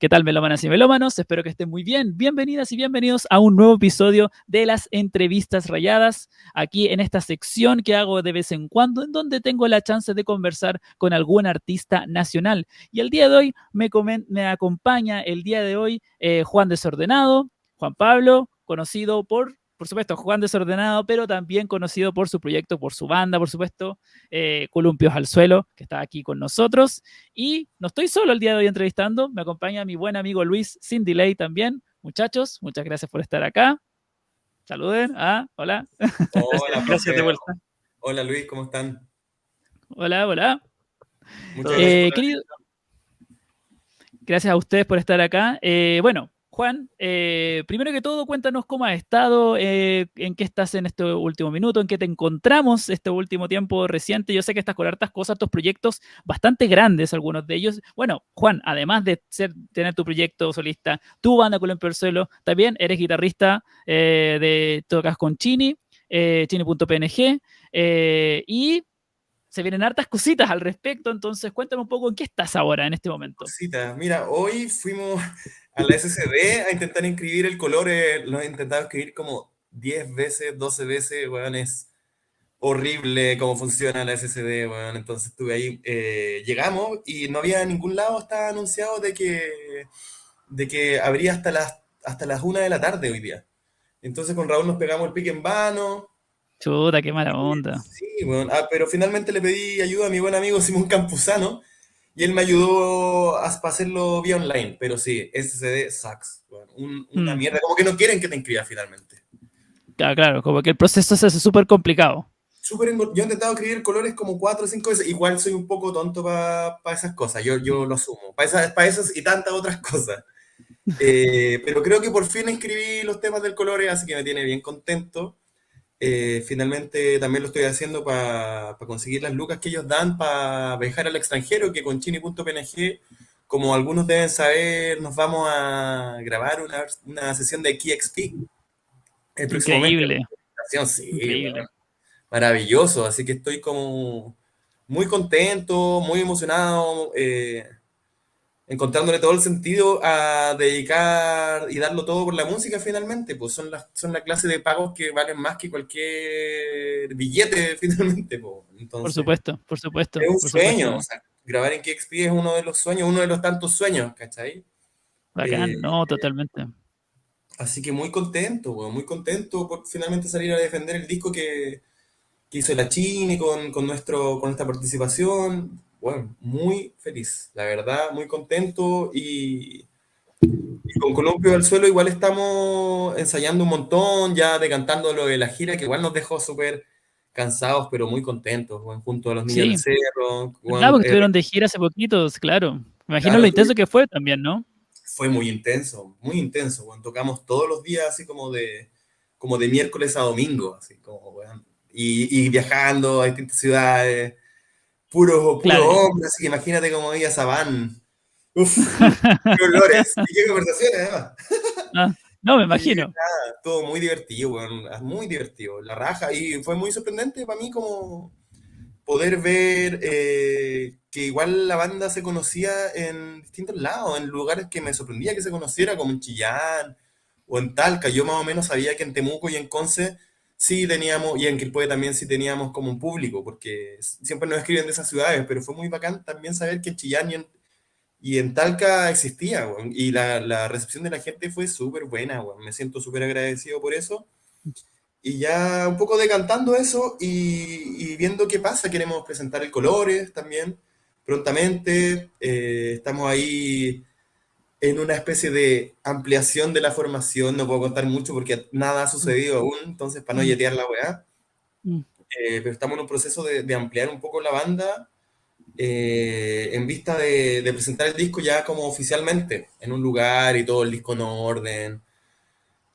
¿Qué tal, melómanas y melómanos? Espero que estén muy bien. Bienvenidas y bienvenidos a un nuevo episodio de las entrevistas rayadas, aquí en esta sección que hago de vez en cuando, en donde tengo la chance de conversar con algún artista nacional. Y el día de hoy me acompaña Juan Desordenado, Juan Pablo, conocido por supuesto, Juan Desordenado, pero también conocido por su proyecto, por su banda, por supuesto, Columpios al Suelo, que está aquí con nosotros. Y no estoy solo el día de hoy entrevistando, me acompaña mi buen amigo Luis sin delay también. Muchachos, muchas gracias por estar acá. Saluden. Hola. Hola, Gracias de profe. vuelta. Hola, Luis, ¿cómo están? Hola, hola. Muchas gracias por la Querido, invitación. gracias a ustedes por estar acá. Bueno, Juan, primero que todo, cuéntanos cómo has estado, en qué estás en este último minuto, en qué te encontramos este último tiempo reciente. Yo sé que estás con hartas cosas, tus proyectos bastante grandes, algunos de ellos. Bueno, Juan, además de tener tu proyecto solista, tu banda Colombia del Suelo, también eres guitarrista, tocas con Chini, chini.png, y se vienen hartas cositas al respecto. Entonces, cuéntame un poco en qué estás ahora en este momento. Cosita. Mira, hoy fuimos a la SCD a intentar inscribir el color. Lo he intentado escribir como 10 veces, 12 veces, weón. Es horrible cómo funciona la SCD, weón. Entonces estuve ahí, llegamos y no había en ningún lado, estaba anunciado de que habría hasta las 1 de la tarde hoy día. Entonces con Raúl nos pegamos el pique en vano. Chuta, qué mala onda. Sí, bueno, pero finalmente le pedí ayuda a mi buen amigo Simón Campuzano y él me ayudó para hacerlo vía online. Pero sí, SCD sucks. Bueno, una Mm, mierda. Como que no quieren que te inscribas finalmente. claro, claro, como que el proceso se hace súper complicado. Yo he intentado escribir colores como 4 o 5 veces. Igual soy un poco tonto para esas cosas. Yo lo asumo. Para esas y tantas otras cosas. Pero creo que por fin escribí los temas del colores, así que me tiene bien contento. Finalmente también lo estoy haciendo para conseguir las lucas que ellos dan para viajar al extranjero, que con chini.png, como algunos deben saber, nos vamos a grabar una sesión de KXP el próximo mes. Increíble, Sí, increíble. bueno, maravilloso, así que estoy como muy contento, muy emocionado, encontrándole todo el sentido a dedicar y darlo todo por la música finalmente, pues son la clase de pagos que valen más que cualquier billete finalmente, pues. Por Entonces, supuesto, por supuesto, es un por sueño, o supuesto. sea, grabar en KXP es uno de los sueños, uno de los tantos sueños, ¿cachai? Eh, Bacán, no, totalmente. Así que muy contento, pues, muy contento por finalmente salir a defender el disco que hizo la Chini con nuestra participación. Bueno, muy feliz, la verdad, muy contento. Y con Columpio del Suelo igual estamos ensayando un montón, ya decantando lo de la gira, que igual nos dejó súper cansados, pero muy contentos, weón, junto a los niños del Sí, cerro. ¿verdad? Weón, Porque estuvieron de gira hace poquitos, claro. Me imagino lo claro, intenso que fue también, ¿no? fue muy intenso, weón. Tocamos todos los días así como de miércoles a domingo, así como, weón. Y viajando a distintas ciudades, puro Claro. hombre, así que imagínate cómo veía esa van. Uf, qué olores, y qué conversaciones además. Ah, no, me Y imagino. nada, todo muy divertido, weón, muy divertido, la raja. Y fue muy sorprendente para mí como poder ver que igual la banda se conocía en distintos lados, en lugares que me sorprendía que se conociera, como en Chillán o en Talca. Yo más o menos sabía que en Temuco y en Conce sí teníamos, y en Quilpué también sí teníamos como un público, porque siempre nos escriben de esas ciudades, pero fue muy bacán también saber que en Chillán y en Talca existía, weón, y la recepción de la gente fue súper buena, weón. Me siento súper agradecido por eso. Y ya un poco decantando eso y viendo qué pasa, queremos presentar el Colores también prontamente. Estamos ahí en una especie de ampliación de la formación, no puedo contar mucho porque nada ha Mm, sucedido aún, entonces para no mm, yetear la weá. mm. Pero estamos en un proceso de ampliar un poco la banda, en vista de presentar el disco ya como oficialmente, en un lugar y todo el disco en orden,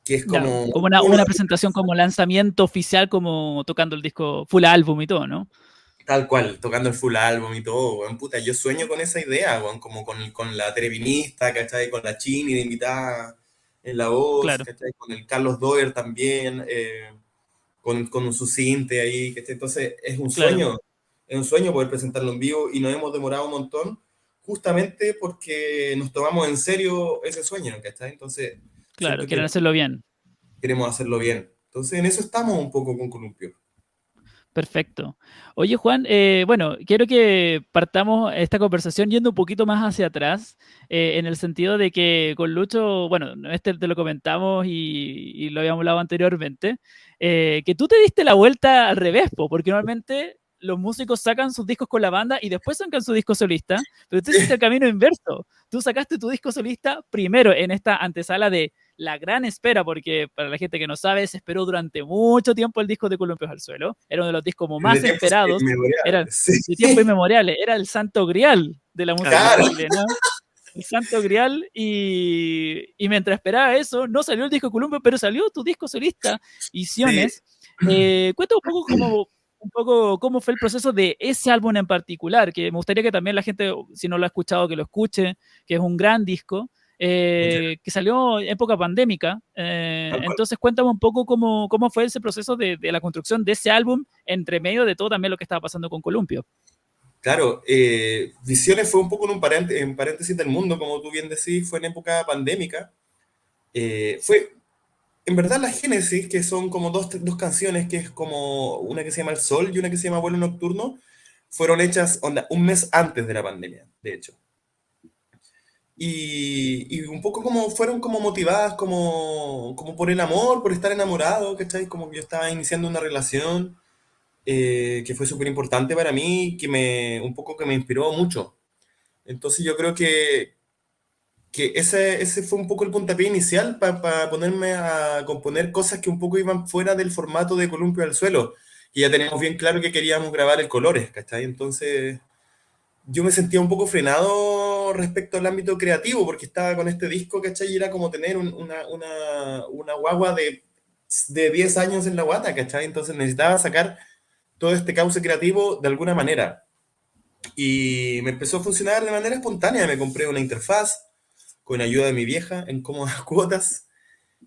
que es Ya, como como uno una de presentación como lanzamiento oficial, como tocando el disco full álbum y todo, ¿no? Tal cual, tocando el full álbum y todo, weón, puta, yo sueño con esa idea, weón, como con la televinista, ¿cachai? Con la Chini de invitada en la voz, Claro. ¿cachai? Con el Carlos Doer también, con su cinte ahí, ¿cachai? Entonces es Claro. un sueño poder presentarlo en vivo y nos hemos demorado un montón, justamente porque nos tomamos en serio ese sueño, ¿cachai? Entonces, Claro, siento quieren que hacerlo bien. queremos hacerlo bien. Entonces, en eso estamos un poco con Columpio. Perfecto. Oye, Juan, bueno, quiero que partamos esta conversación yendo un poquito más hacia atrás, en el sentido de que con Lucho, bueno, este te lo comentamos y lo habíamos hablado anteriormente, que tú te diste la vuelta al revés, po, porque normalmente los músicos sacan sus discos con la banda y después sacan su disco solista, pero tú hiciste el camino inverso. Tú sacaste tu disco solista primero en esta antesala de la gran espera, porque para la gente que no sabe, se esperó durante mucho tiempo el disco de Columpios al Suelo. Era uno de los discos como De más tiempos esperados. Era inmemoriales. Sí, de tiempo inmemoriales. Era el santo grial de la música claro. chilena. El santo grial. Y mientras esperaba eso, no salió el disco de Columpio, pero salió tu disco solista, Sí. Isiones. Cuenta un poco cómo fue el proceso de ese álbum en particular, que me gustaría que también la gente, si no lo ha escuchado, que lo escuche, que es un gran disco Muchas que salió en época pandémica. gracias. Entonces, cuéntame un poco cómo fue ese proceso de la construcción de ese álbum, entre medio de todo también lo que estaba pasando con Columpio. Claro, Visiones fue un poco en paréntesis del mundo, como tú bien decís, fue en época pandémica. Fue, en verdad, la Génesis, que son como dos canciones, que es como una que se llama El Sol y una que se llama Vuelo Nocturno, fueron hechas onda, un mes antes de la pandemia, de hecho. Y un poco como fueron como motivadas como por el amor, por estar enamorado, ¿cachai? Como que yo estaba iniciando una relación que fue súper importante para mí, un poco que me inspiró mucho. Entonces yo creo que ese fue un poco el puntapié inicial para ponerme a componer cosas que un poco iban fuera del formato de Columpio al Suelo. Y ya teníamos bien claro que queríamos grabar el Colores, ¿cachai? Entonces yo me sentía un poco frenado respecto al ámbito creativo, porque estaba con este disco, ¿cachai? Y era como tener una guagua de 10 años en la guata, ¿cachai? Entonces necesitaba sacar todo este cauce creativo de alguna manera. Y me empezó a funcionar de manera espontánea. Me compré una interfaz con ayuda de mi vieja en cómodas cuotas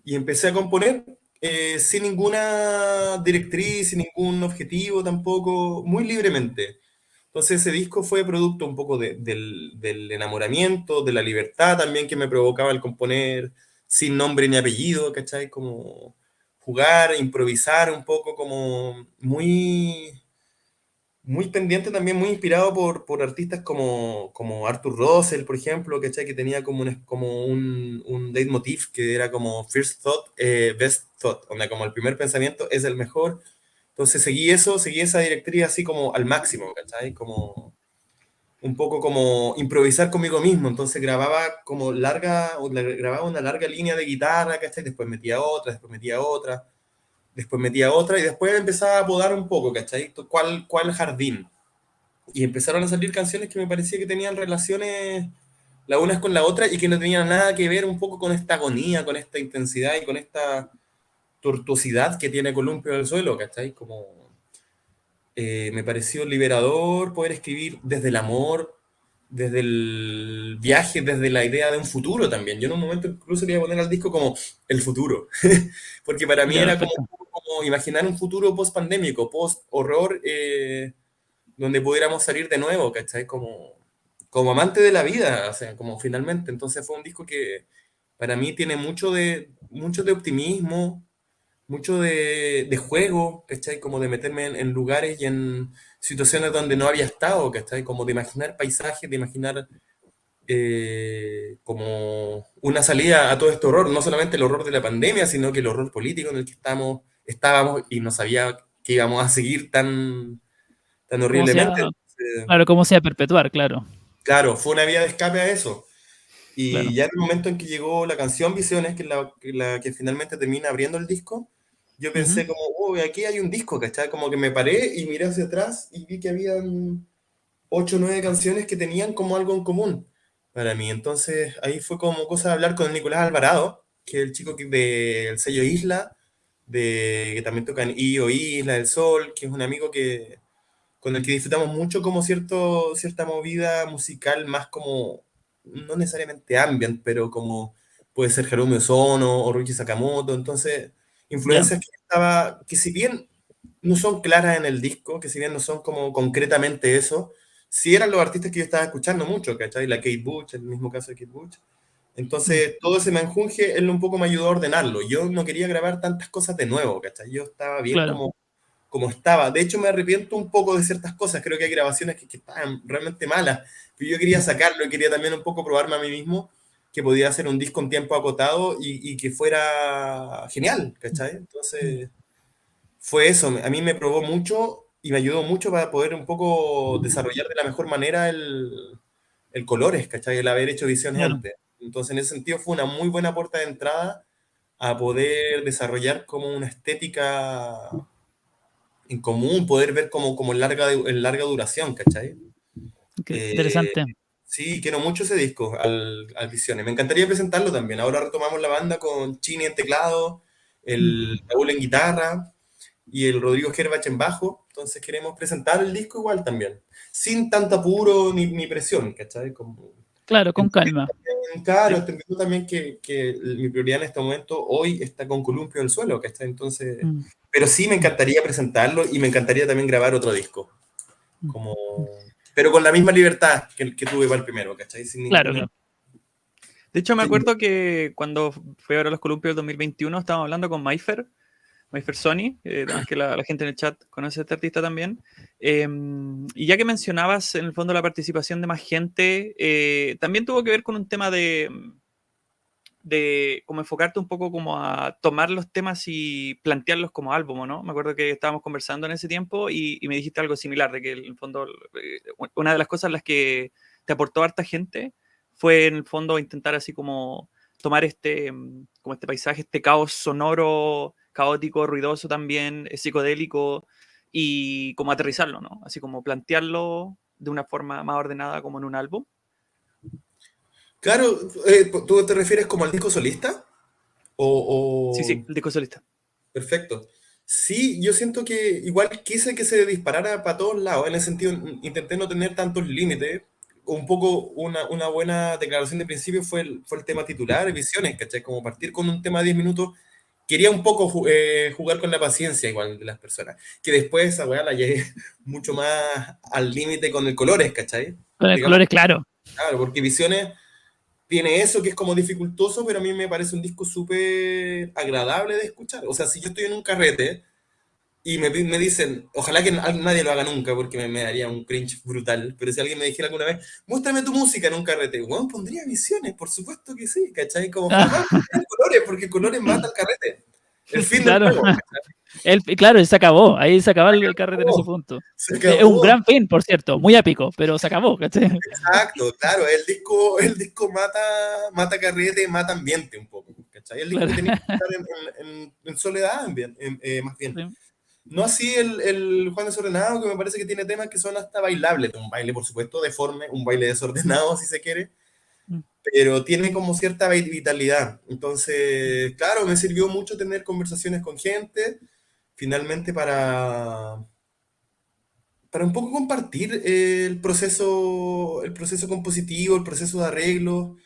y empecé a componer sin ninguna directriz, sin ningún objetivo tampoco, muy libremente. Entonces ese disco fue producto un poco del enamoramiento, de la libertad también que me provocaba el componer sin nombre ni apellido, ¿cachai? Como jugar, improvisar un poco, como muy pendiente también, muy inspirado por artistas como Arthur Russell, por ejemplo, ¿cachai? Que tenía como un leitmotiv que era como First Thought, Best Thought, donde como el primer pensamiento es el mejor. Entonces seguí esa directriz así como al máximo, ¿cachai? Como un poco como improvisar conmigo mismo. Entonces grababa una larga línea de guitarra, ¿cachai? Después metía otra, después metía otra y después empezaba a podar un poco, ¿cachai? ¿Cuál jardín? Y empezaron a salir canciones que me parecía que tenían relaciones la una con la otra y que no tenían nada que ver un poco con esta agonía, con esta intensidad y con esta tortuosidad que tiene Columpio del Suelo, ¿cachai? Como me pareció liberador poder escribir desde el amor, desde el viaje, desde la idea de un futuro también. Yo en un momento incluso quería poner al disco como el futuro, porque para mí Ya, era perfecto. como imaginar un futuro post-pandémico, post-horror, donde pudiéramos salir de nuevo, ¿cachai? Como amante de la vida, o sea, como finalmente. Entonces fue un disco que para mí tiene mucho de optimismo, mucho de juego, ¿cachai? Como de meterme en lugares y en situaciones donde no había estado, ¿cachai? Como de imaginar paisajes, de imaginar como una salida a todo este horror, no solamente el horror de la pandemia, sino que el horror político en el que estábamos y no sabía que íbamos a seguir tan ¿Cómo se horriblemente. llama? Entonces, Claro, cómo se va a perpetuar, claro, claro, fue una vía de escape a eso. Y claro. ya en el momento en que llegó la canción Visiones, que es la que finalmente termina abriendo el disco, yo Ujú. pensé como, uy, aquí hay un disco, ¿cachai? Como que me paré y miré hacia atrás y vi que habían 8 o 9 canciones que tenían como algo en común para mí. Entonces ahí fue como cosa de hablar con Nicolás Alvarado, que es el chico del sello Isla, que también toca en IO Isla del Sol, que es un amigo con el que disfrutamos mucho como cierta movida musical más como, no necesariamente ambient, pero como puede ser Hiromi Ozono o Ruichi Sakamoto. Entonces, Ya, influencias que si bien no son claras en el disco, que si bien no son como concretamente eso, sí eran los artistas que yo estaba escuchando mucho, ¿cachai? La Kate Bush, el mismo caso de Kate Bush. Mm, Entonces, todo ese menjunje, él un poco me ayudó a ordenarlo. Yo no quería grabar tantas cosas de nuevo, ¿cachai? Yo estaba bien claro. como estaba. De hecho, me arrepiento un poco de ciertas cosas. Creo que hay grabaciones que estaban realmente malas. Pero yo quería sacarlo y quería también un poco probarme a mí mismo que podía hacer un disco en tiempo acotado y que fuera genial, Mm, ¿cachai? mm, Entonces, fue eso. A mí me probó mucho y me ayudó mucho para poder un poco desarrollar de la mejor manera el colores, ¿cachai? El haber hecho visiones claro, antes. Entonces, en ese sentido, fue una muy buena puerta de entrada a poder desarrollar como una estética en común, poder ver como en larga duración, ¿cachai? Eh, interesante. sí, quiero mucho ese disco, al Visiones. Me encantaría presentarlo también. Ahora retomamos la banda con Chini en teclado, el Mm, Raúl en guitarra y el Rodrigo Gerbach en bajo. Entonces queremos presentar el disco igual también, sin tanto apuro ni presión, ¿cachai? Como, claro, con calma. claro, Sí. entendiendo también que mi prioridad en este momento hoy está con Columpio del Suelo, ¿cachai? Entonces, Mm, pero sí me mm, encantaría presentarlo y me encantaría también grabar otro disco. mm, Como, mm. pero con la misma libertad que tuve para el primero, ¿cachai? Sin Claro, ningún... claro. De hecho, me sin- acuerdo que cuando fui a ver a los Columpios del 2021 estábamos hablando con Mayfer Sony, además que la gente en el chat conoce a este artista también. Y ya que mencionabas en el fondo la participación de más gente, también tuvo que ver con un tema de como enfocarte un poco como a tomar los temas y plantearlos como álbum, ¿no? Me acuerdo que estábamos conversando en ese tiempo y me dijiste algo similar, de que en el fondo una de las cosas en las que te aportó harta gente fue en el fondo intentar así como tomar como este paisaje, este caos sonoro, caótico, ruidoso también, psicodélico, y como aterrizarlo, ¿no? Así como plantearlo de una forma más ordenada como en un álbum. Claro, ¿tú te refieres como al disco solista? Sí, sí, O... el disco solista. Perfecto. Sí, yo siento que igual quise que se disparara para todos lados, en ese sentido intenté no tener tantos límites. Un poco una buena declaración de principio fue el tema titular, Visiones, ¿cachai? Como partir con un tema de 10 minutos. Quería un poco jugar con la paciencia igual de las personas, que después esa weá la llegué mucho más al límite con el colores, ¿cachai? Con el Digamos, color es claro. claro, porque Visiones tiene eso que es como dificultoso, pero a mí me parece un disco súper agradable de escuchar. O sea, si yo estoy en un carrete y me dicen, ojalá que nadie lo haga nunca porque me daría un cringe brutal, pero si alguien me dijera alguna vez, muéstrame tu música en un carrete, bueno, pondría Visiones, por supuesto que sí, ¿cachai? Como jamás pondría colores, porque colores mata el carrete. El fin del Claro. juego, ¿cachai? Claro, se acabó. Ahí se acabó el carrete en ese Oh, punto. se Es un acabó. gran fin, por cierto, muy épico, pero se acabó, ¿cachai? Exacto, claro, el disco mata carrete, mata ambiente un poco, ¿cachai? El disco Claro. que tenía que estar en soledad, más bien. Sí. No así el Juan Desordenado, que me parece que tiene temas que son hasta bailables. Un baile, por supuesto, deforme, un baile desordenado, si se quiere, Mm, pero tiene como cierta vitalidad. Entonces, claro, me sirvió mucho tener conversaciones con gente, finalmente para un poco compartir el proceso compositivo, el proceso de arreglo.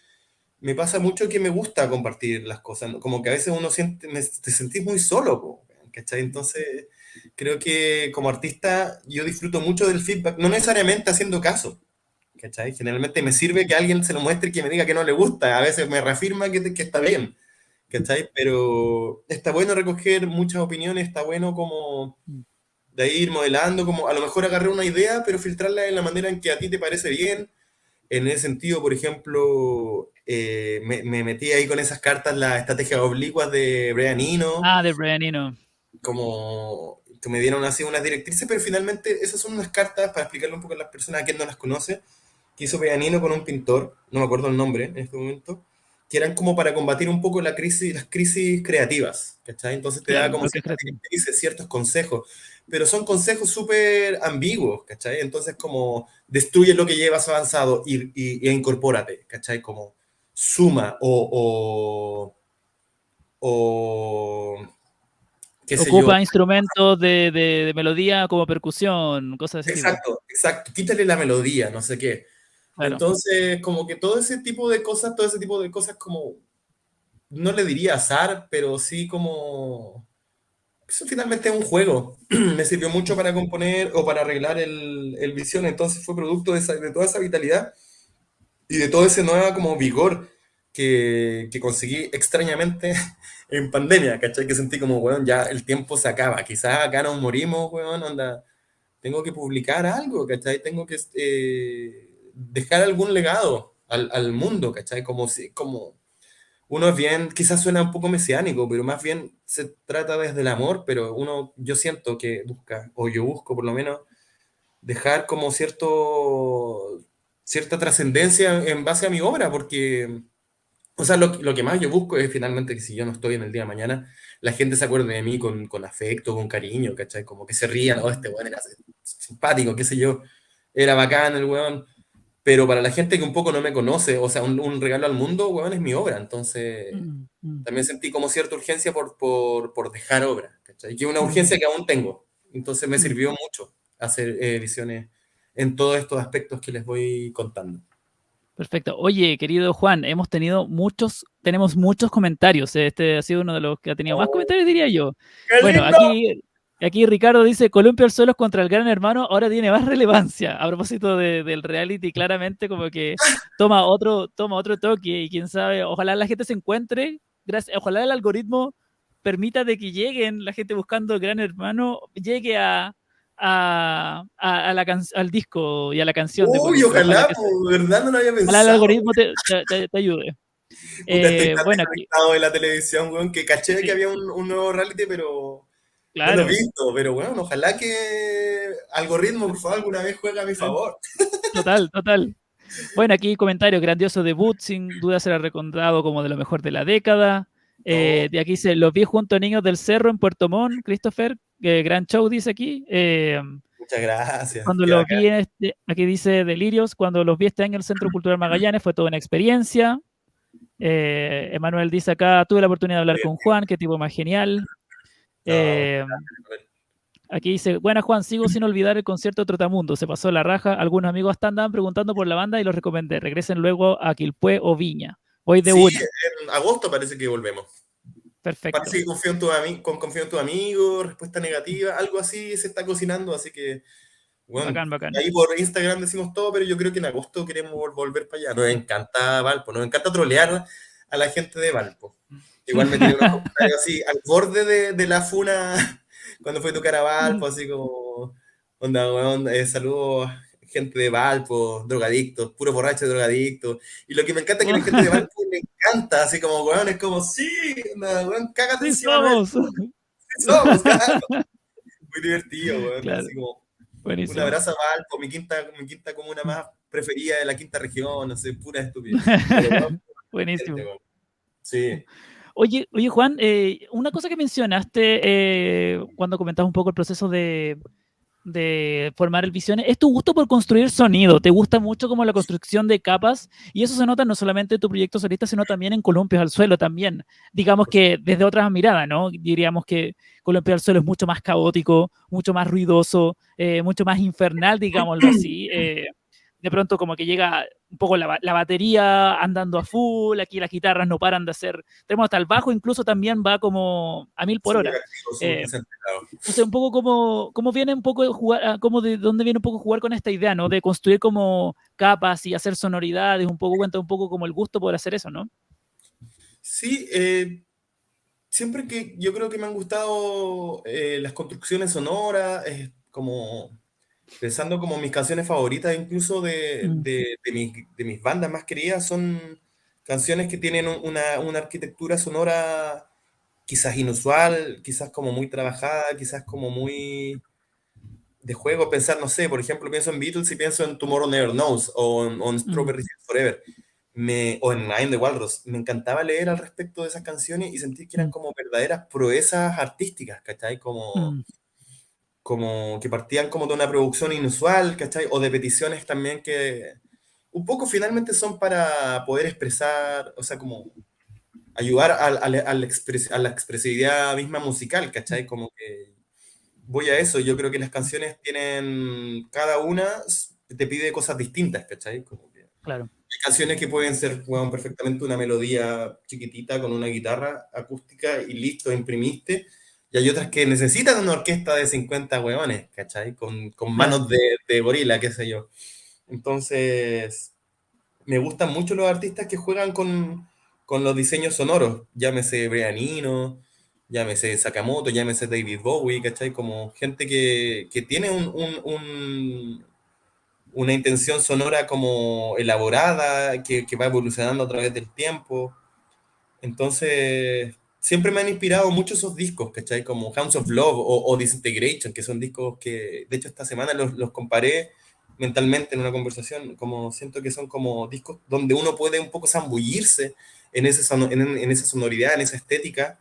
Me pasa mucho que me gusta compartir las cosas, ¿no? Como que a veces uno te sentís muy solo, po, ¿cachai? Entonces, creo que como artista yo disfruto mucho del feedback, no necesariamente haciendo caso, ¿cachai? Generalmente me sirve que alguien se lo muestre y que me diga que no le gusta, a veces me reafirma que está bien, ¿cachai? Pero está bueno recoger muchas opiniones, está bueno como mm. de ahí ir modelando, como a lo mejor agarrar una idea, pero filtrarla de la manera en que a ti te parece bien. En ese sentido, por ejemplo, me metí ahí con esas cartas, las estrategias oblicuas de Brian Eno, Ah, de Brian Eno. como que me dieron así unas directrices, pero finalmente esas son unas cartas para explicarle un poco a las personas a quien no las conoce, que hizo Brian Eno con un pintor, no me acuerdo el nombre en este momento, que eran como para combatir un poco las crisis creativas, ¿cachai? Entonces te da Claro, como bloques ciertas creativos. directrices, ciertos consejos, pero son consejos súper ambiguos, ¿cachai? Entonces como destruye lo que llevas avanzado e incorpórate, ¿cachai? Como suma o qué sé yo. Ocupa instrumentos de melodía como percusión, cosas de ese tipo. Exacto, exacto. Quítale la melodía, no sé qué. Claro. Entonces, como que todo ese tipo de cosas como, no le diría azar, pero sí como eso finalmente es un juego. Me sirvió mucho para componer o para arreglar el Visión, entonces fue producto de toda esa vitalidad y de todo ese nuevo como vigor que conseguí extrañamente en pandemia, ¿cachai? Que sentí como, weón, ya el tiempo se acaba, quizás acá nos morimos, weón, onda, tengo que publicar algo, ¿cachai? Tengo que dejar algún legado al mundo, ¿cachai? Como, si, como uno es bien, quizás suena un poco mesiánico, pero más bien se trata desde el amor, pero uno, yo siento que busca, o yo busco por lo menos, dejar como cierta trascendencia en base a mi obra, porque, o sea, lo que más yo busco es finalmente que si yo no estoy en el día de mañana, la gente se acuerde de mí con afecto, con cariño, ¿cachai? Como que se rían, oh, este weón era simpático, qué sé yo, era bacán el weón, pero para la gente que un poco no me conoce, o sea, un regalo al mundo, weón, es mi obra, entonces Mm, mm, también sentí como cierta urgencia por dejar obra, ¿cachai? Que es una mm, urgencia que aún tengo. Entonces me mm. sirvió mucho hacer visiones en todos estos aspectos que les voy contando. Perfecto. Oye, querido Juan, tenemos muchos comentarios. Este ha sido uno de los que ha tenido más ¡Oh, comentarios, diría yo. qué Bueno, lindo! aquí Ricardo dice, Columpio al suelo contra el Gran Hermano ahora tiene más relevancia. A propósito del reality, claramente como que toma otro toque y quién sabe, ojalá la gente se encuentre, ojalá el algoritmo permita de que lleguen la gente buscando el Gran Hermano, llegue al disco y a la canción de Uy, Columpio. Ojalá ojalá, que pues, ¿verdad? No lo había Ojalá el pensado. algoritmo te ayude. Puta, estoy tan Bueno, aquí, desconectado de la televisión, weón, que caché que sí, había un nuevo reality, pero no lo he claro, visto. Pero bueno, ojalá que algoritmo, por favor, alguna vez juegue a mi sí, favor. total, total. Bueno, aquí comentario, grandioso debut, sin duda será recordado como de lo mejor de la década. No, De aquí dice, los vi junto a Niños del Cerro en Puerto Montt, Christopher, gran show dice aquí. muchas gracias. Cuando Qué los bacán. vi, aquí dice Delirios, cuando los vi este año en el Centro Cultural Magallanes fue toda una experiencia. Emanuel dice acá, tuve la oportunidad de hablar con Juan, qué tipo más genial. No, Eh, Aquí dice, buena Juan, sigo sin olvidar el concierto de Trotamundo, se pasó la raja, algunos amigos hasta andaban preguntando por la banda y los recomendé, regresen luego a Quilpué o Viña, voy de sí, una, en agosto parece que volvemos. perfecto, Parece que confío en tu amigo, respuesta negativa, algo así se está cocinando, así que, bueno, bacán, bacán. ahí por Instagram decimos todo, pero yo creo que en agosto queremos volver para allá. Nos encanta Valpo, nos encanta trolear a la gente de Valpo. Igual me tiré unos comentarios así, al borde de la funa, cuando fue a tocar a Valpo, así como, onda, weón, saludos gente de Valpo, drogadictos, puro borracho drogadictos. Y lo que me encanta es que la gente de Valpo le encanta, así como, weón, es como, sí, onda, weón, cágate Sí encima nuestro, somos, sí somos, claro. Muy divertido, weón, claro, así como, un buenísimo. abrazo a Valpo, mi quinta comuna más preferida de la quinta región, no sé, pura estupidez. Pero, weón, gente, Buenísimo. weón. Sí. Oye Juan, una cosa que mencionaste cuando comentabas un poco el proceso de formar el Visiones, es tu gusto por construir sonido, te gusta mucho como la construcción de capas y eso se nota no solamente en tu proyecto solista, sino también en Columpios al Suelo también. Digamos que desde otras miradas, ¿no? Diríamos que Columpios al Suelo es mucho más caótico, mucho más ruidoso, mucho más infernal, digámoslo así. De pronto como que llega un poco la batería andando a full, aquí las guitarras no paran de hacer, tenemos hasta el bajo incluso también va como a 1000 por Súper hora. activo, súper Eh, concentrado. no sé, un poco cómo viene un poco de jugar, cómo de dónde viene un poco jugar con esta idea, ¿no? De construir como capas y hacer sonoridades, un poco, cuenta un poco como el gusto por hacer eso, ¿no? Sí, siempre que yo creo que me han gustado las construcciones sonoras, como pensando como mis canciones favoritas, incluso Mm, de mis bandas más queridas, son canciones que tienen una arquitectura sonora quizás inusual, quizás como muy trabajada, quizás como muy de juego. Pensar, no sé, por ejemplo, pienso en Beatles y pienso en Tomorrow Never Knows o en mm, Strawberry Fields Forever. O en Nine the Walrus. Me encantaba leer al respecto de esas canciones y sentir que eran mm, como verdaderas proezas artísticas, ¿cachai? mm, Como que partían como de una producción inusual, ¿cachai? O de peticiones también que un poco finalmente son para poder expresar, o sea, como ayudar a la expresividad misma musical, ¿cachai? Como que voy a eso, yo creo que las canciones tienen, cada una te pide cosas distintas, ¿cachai? Como que claro. hay canciones que pueden ser, juegan perfectamente una melodía chiquitita con una guitarra acústica y listo, imprimiste. Y Y hay otras que necesitan una orquesta de 50 hueones, ¿cachai? Con Claro. manos de gorila, qué sé yo. Entonces, me gustan mucho los artistas que juegan con los diseños sonoros, llámese Brian Eno, llámese Sakamoto, llámese David Bowie, ¿cachai? Como gente que tiene una intención sonora como elaborada, que va evolucionando a través del tiempo. Entonces, siempre me han inspirado mucho esos discos, ¿cachai? Como Hounds of Love o Disintegration, que son discos que, de hecho, esta semana los comparé mentalmente en una conversación, como siento que son como discos donde uno puede un poco zambullirse en esa sonoridad, en esa estética,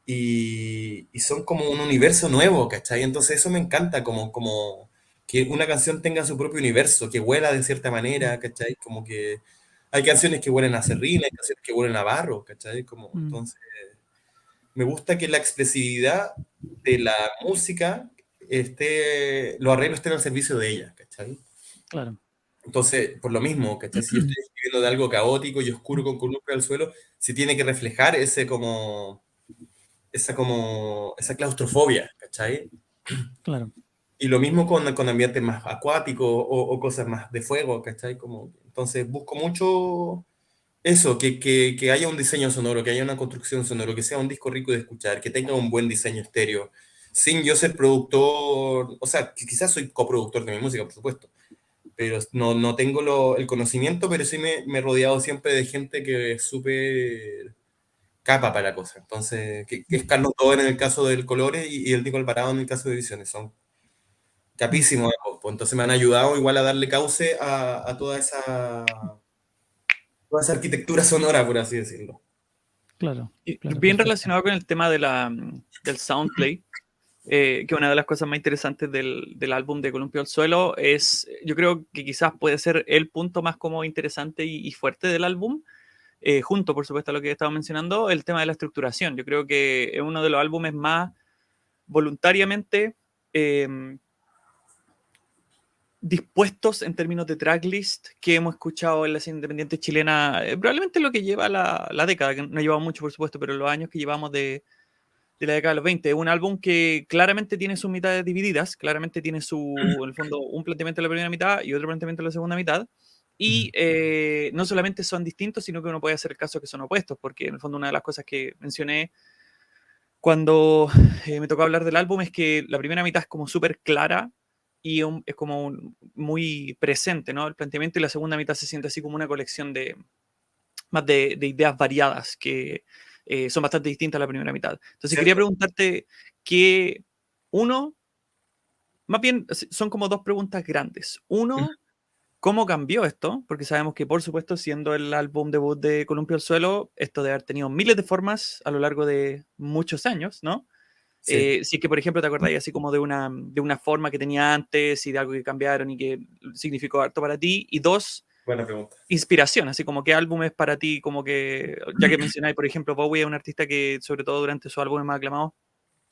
y son como un universo nuevo, ¿cachai? Entonces eso me encanta, como que una canción tenga su propio universo, que huela de cierta manera, ¿cachai? Como que hay canciones que huelen a serrín, hay canciones que huelen a barro, ¿cachai? Como, Mm, entonces, me gusta que la expresividad de la música los arreglos estén al servicio de ella, ¿cachai? claro. Entonces, por lo mismo, ¿cachai? Si yo estoy escribiendo de algo caótico y oscuro con columpio al suelo, si tiene que reflejar esa claustrofobia, ¿cachai? Claro. Y lo mismo con ambientes más acuáticos o cosas más de fuego, ¿cachai? Como, entonces busco mucho eso, que haya un diseño sonoro, que haya una construcción sonoro, que sea un disco rico de escuchar, que tenga un buen diseño estéreo, sin yo ser productor, o sea, que quizás soy coproductor de mi música, por supuesto, pero no tengo el conocimiento, pero sí me he rodeado siempre de gente que es súper capa para la cosa. Entonces, que es Carlos Dover en el caso del Colores y el Nico Alvarado en el caso de Ediciones. Son Mm, capísimos, pues, entonces me han ayudado igual a darle cauce a toda esa arquitectura sonora, por así decirlo. claro, Y claro, bien perfecto. relacionado con el tema de del soundplay, que una de las cosas más interesantes del álbum de Columpio al Suelo es, yo creo que quizás puede ser el punto más como interesante y fuerte del álbum, junto por supuesto a lo que estaba mencionando, el tema de la estructuración. Yo creo que es uno de los álbumes más voluntariamente dispuestos en términos de tracklist que hemos escuchado en las independientes chilenas, probablemente lo que lleva la década, que no llevamos mucho por supuesto, pero los años que llevamos de la década de los 20. Es un álbum que claramente tiene sus mitades divididas, claramente tiene en el fondo, un planteamiento de la primera mitad y otro planteamiento de la segunda mitad. Y no solamente son distintos, sino que uno puede hacer el caso que son opuestos, porque en el fondo una de las cosas que mencioné cuando me tocó hablar del álbum es que la primera mitad es como súper clara y es como muy presente, ¿no? El planteamiento, y la segunda mitad se siente así como una colección más de ideas variadas que son bastante distintas a la primera mitad. Entonces quería ¿Cierto? preguntarte que uno, más bien son como dos preguntas grandes. Uno, ¿cómo cambió esto? Porque sabemos que, por supuesto, siendo el álbum debut de Columpio al Suelo, esto debe haber tenido miles de formas a lo largo de muchos años, ¿no? Sí, Si es que, por ejemplo, te acordáis así como de una forma que tenía antes y de algo que cambiaron y que significó harto para ti. Y dos, buena pregunta. inspiración, así como qué álbum es para ti, como que, ya que mencionáis, por ejemplo, Bowie es un artista que, sobre todo durante su álbum más aclamado,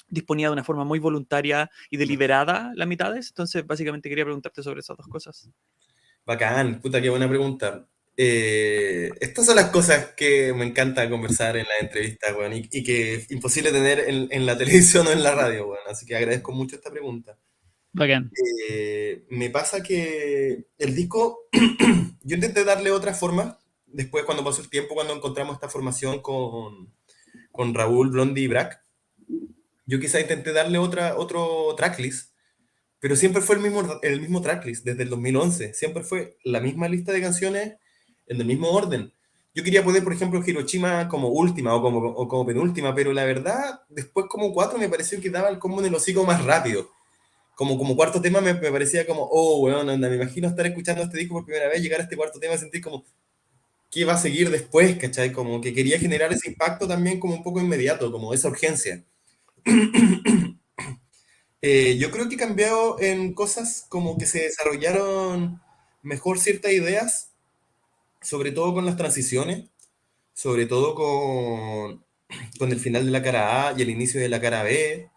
disponía de una forma muy voluntaria y deliberada las mitades. Entonces, básicamente quería preguntarte sobre esas dos cosas. Bacán, puta, qué buena pregunta. Estas son las cosas que me encanta conversar en la entrevista, weón, y que es imposible tener en la televisión o en la radio, weón. Así que agradezco mucho esta pregunta. Bacán. Me pasa que el disco, yo intenté darle otra forma, después cuando pasó el tiempo, cuando encontramos esta formación con Raúl, Blondie y Brack, yo quizá intenté darle otro tracklist, pero siempre fue el mismo tracklist desde el 2011. Siempre fue la misma lista de canciones en el mismo orden. Yo quería poner, por ejemplo, Hiroshima como última o como penúltima, pero la verdad, después como cuatro me pareció que daba el combo en el hocico más rápido. Como cuarto tema me parecía como, oh, weón, anda, me imagino estar escuchando este disco por primera vez, llegar a este cuarto tema y sentir como, ¿qué va a seguir después? ¿Cachai? Como que quería generar ese impacto también como un poco inmediato, como esa urgencia. Yo creo que he cambiado en cosas como que se desarrollaron mejor ciertas ideas, sobre todo con las transiciones, sobre todo con el final de la cara A y el inicio de la cara B,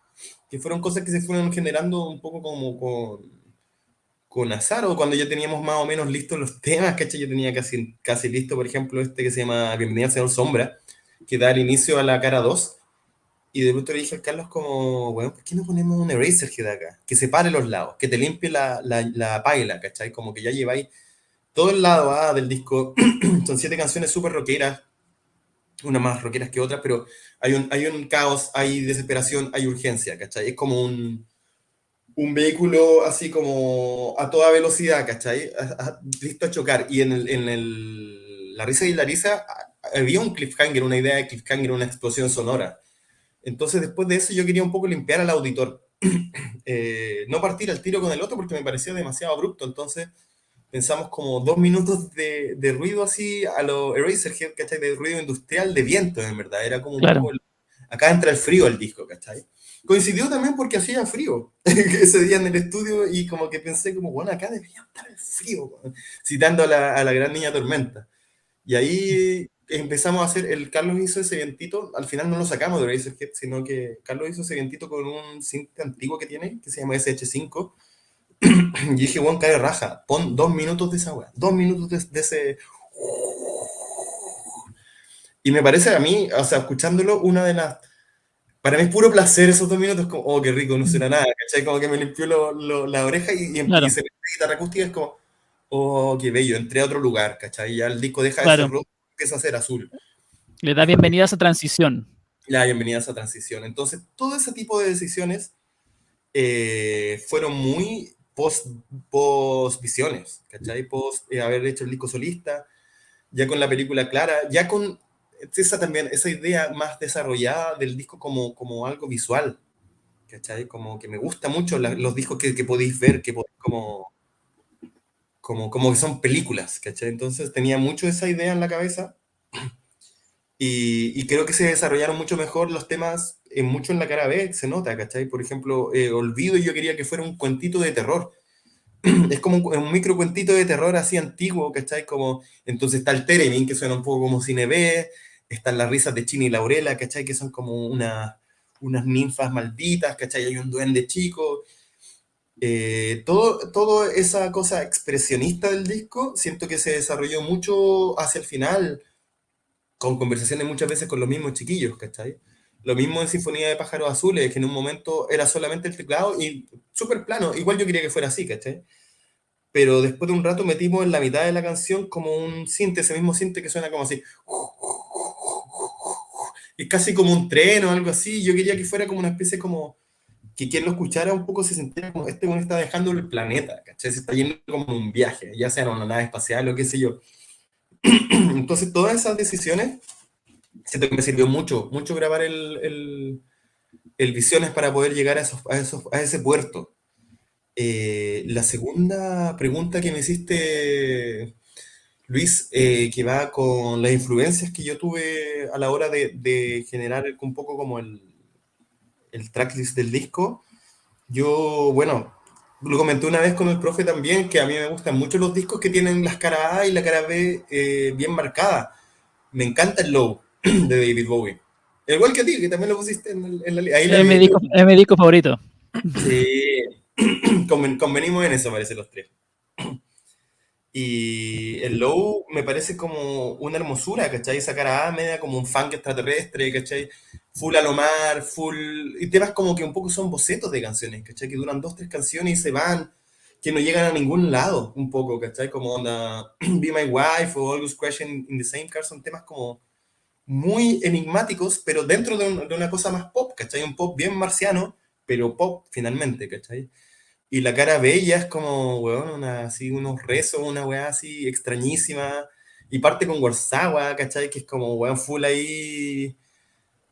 que fueron cosas que se fueron generando un poco como con azar, o cuando ya teníamos más o menos listos los temas, ¿cachai? Yo tenía casi listo, por ejemplo, este que se llama Bienvenida al Señor Sombra, que da el inicio a la cara 2. Y de pronto le dije al Carlos como, bueno, ¿por qué no ponemos un Eraserhead acá? Que separe los lados, que te limpie la paila, ¿cachai? Como que ya lleváis todo el lado A del disco. Son 7 canciones súper rockeras, unas más rockeras que otras, pero hay un caos, hay desesperación, hay urgencia, ¿cachai? Es como un vehículo así como a toda velocidad, ¿cachai? Listo a chocar. Y La risa y la risa había un cliffhanger, una idea de cliffhanger, una explosión sonora. Entonces, después de eso, yo quería un poco limpiar al auditor. No partir al tiro con el otro porque me parecía demasiado abrupto. Entonces, pensamos como 2 minutos de ruido así a lo Eraserhead, ¿cachai? De ruido industrial, de viento, en verdad. Era como un Claro, poco. Acá entra el frío al disco, ¿cachai? Coincidió también porque hacía frío ese día en el estudio y como que pensé como, bueno, acá debería estar el frío, weón, citando a la gran niña Tormenta. Y ahí empezamos a hacer, el Carlos hizo ese vientito, al final no lo sacamos de Razorhead, sino que Carlos hizo ese vientito con un synth antiguo que tiene, que se llama SH5, y dije, bueno, cae raja, pon 2 minutos de esa weá, 2 minutos de ese... Y me parece a mí, o sea, escuchándolo, una de las... Para mí es puro placer esos 2 minutos, como, oh, qué rico, no suena nada, ¿cachai? Como que me limpió la oreja y claro, se me la guitarra acústica, es como, oh, qué bello, entré a otro lugar, ¿cachai? Y ya el disco deja de ser claro. rojo, empieza a ser azul. Le da bienvenida a esa transición. La bienvenida a esa transición. Entonces, todo ese tipo de decisiones fueron muy post visiones, ¿cachai? Post haber hecho el disco solista, ya con la película clara, ya con esa también, esa idea más desarrollada del disco como algo visual, ¿cachai? Como que me gusta mucho los discos que podéis ver, que podéis como que son películas, ¿cachai? Entonces tenía mucho esa idea en la cabeza. Y creo que se desarrollaron mucho mejor los temas, mucho en la cara B, se nota, ¿cachai? Por ejemplo, Olvido, yo quería que fuera un cuentito de terror. Es como un micro cuentito de terror así antiguo, ¿cachai? Como, entonces está el Teremin, que suena un poco como cine B, están las risas de Chini y Laurela, ¿cachai? Que son como unas ninfas malditas, ¿cachai? Hay un duende chico. Todo esa cosa expresionista del disco, siento que se desarrolló mucho hacia el final con conversaciones muchas veces con los mismos chiquillos, ¿cachai? Lo mismo en Sinfonía de Pájaros Azules, que en un momento era solamente el teclado y súper plano, igual yo quería que fuera así, ¿cachai? Pero después de un rato metimos en la mitad de la canción como un sinte, ese mismo sinte que suena como así. Es casi como un tren o algo así, yo quería que fuera como una especie como que quien lo escuchara un poco se sintiera como este uno está dejando el planeta, ¿cachai? Se está yendo como un viaje, ya sea en una nave espacial o qué sé yo. Entonces todas esas decisiones siento que me sirvió mucho, mucho grabar el Visiones para poder llegar a ese puerto. La segunda pregunta que me hiciste, Luis, que va con las influencias que yo tuve a la hora de generar un poco como el tracklist del disco. Yo, bueno, lo comenté una vez con el profe también, que a mí me gustan mucho los discos que tienen las caras A y la cara B bien marcadas. Me encanta el Low de David Bowie. Igual que a ti, que también lo pusiste ahí la vi. Es mi disco favorito. Sí, convenimos en eso, parece los tres. Y el Low me parece como una hermosura, ¿cachai? Esa cara A media como un funk extraterrestre, ¿cachai? Full Alomar, full... Y temas como que un poco son bocetos de canciones, ¿cachai? Que duran 2, 3 canciones y se van, que no llegan a ningún lado, un poco, ¿cachai? Como onda Be My Wife o Always Crashing in the Same Car, son temas como muy enigmáticos, pero dentro de una cosa más pop, ¿cachai? Un pop bien marciano, pero pop finalmente, ¿cachai? Y la cara bella es como, weón, así unos rezos, una weá así extrañísima. Y parte con Warsawa, ¿cachai? Que es como, weón, full ahí,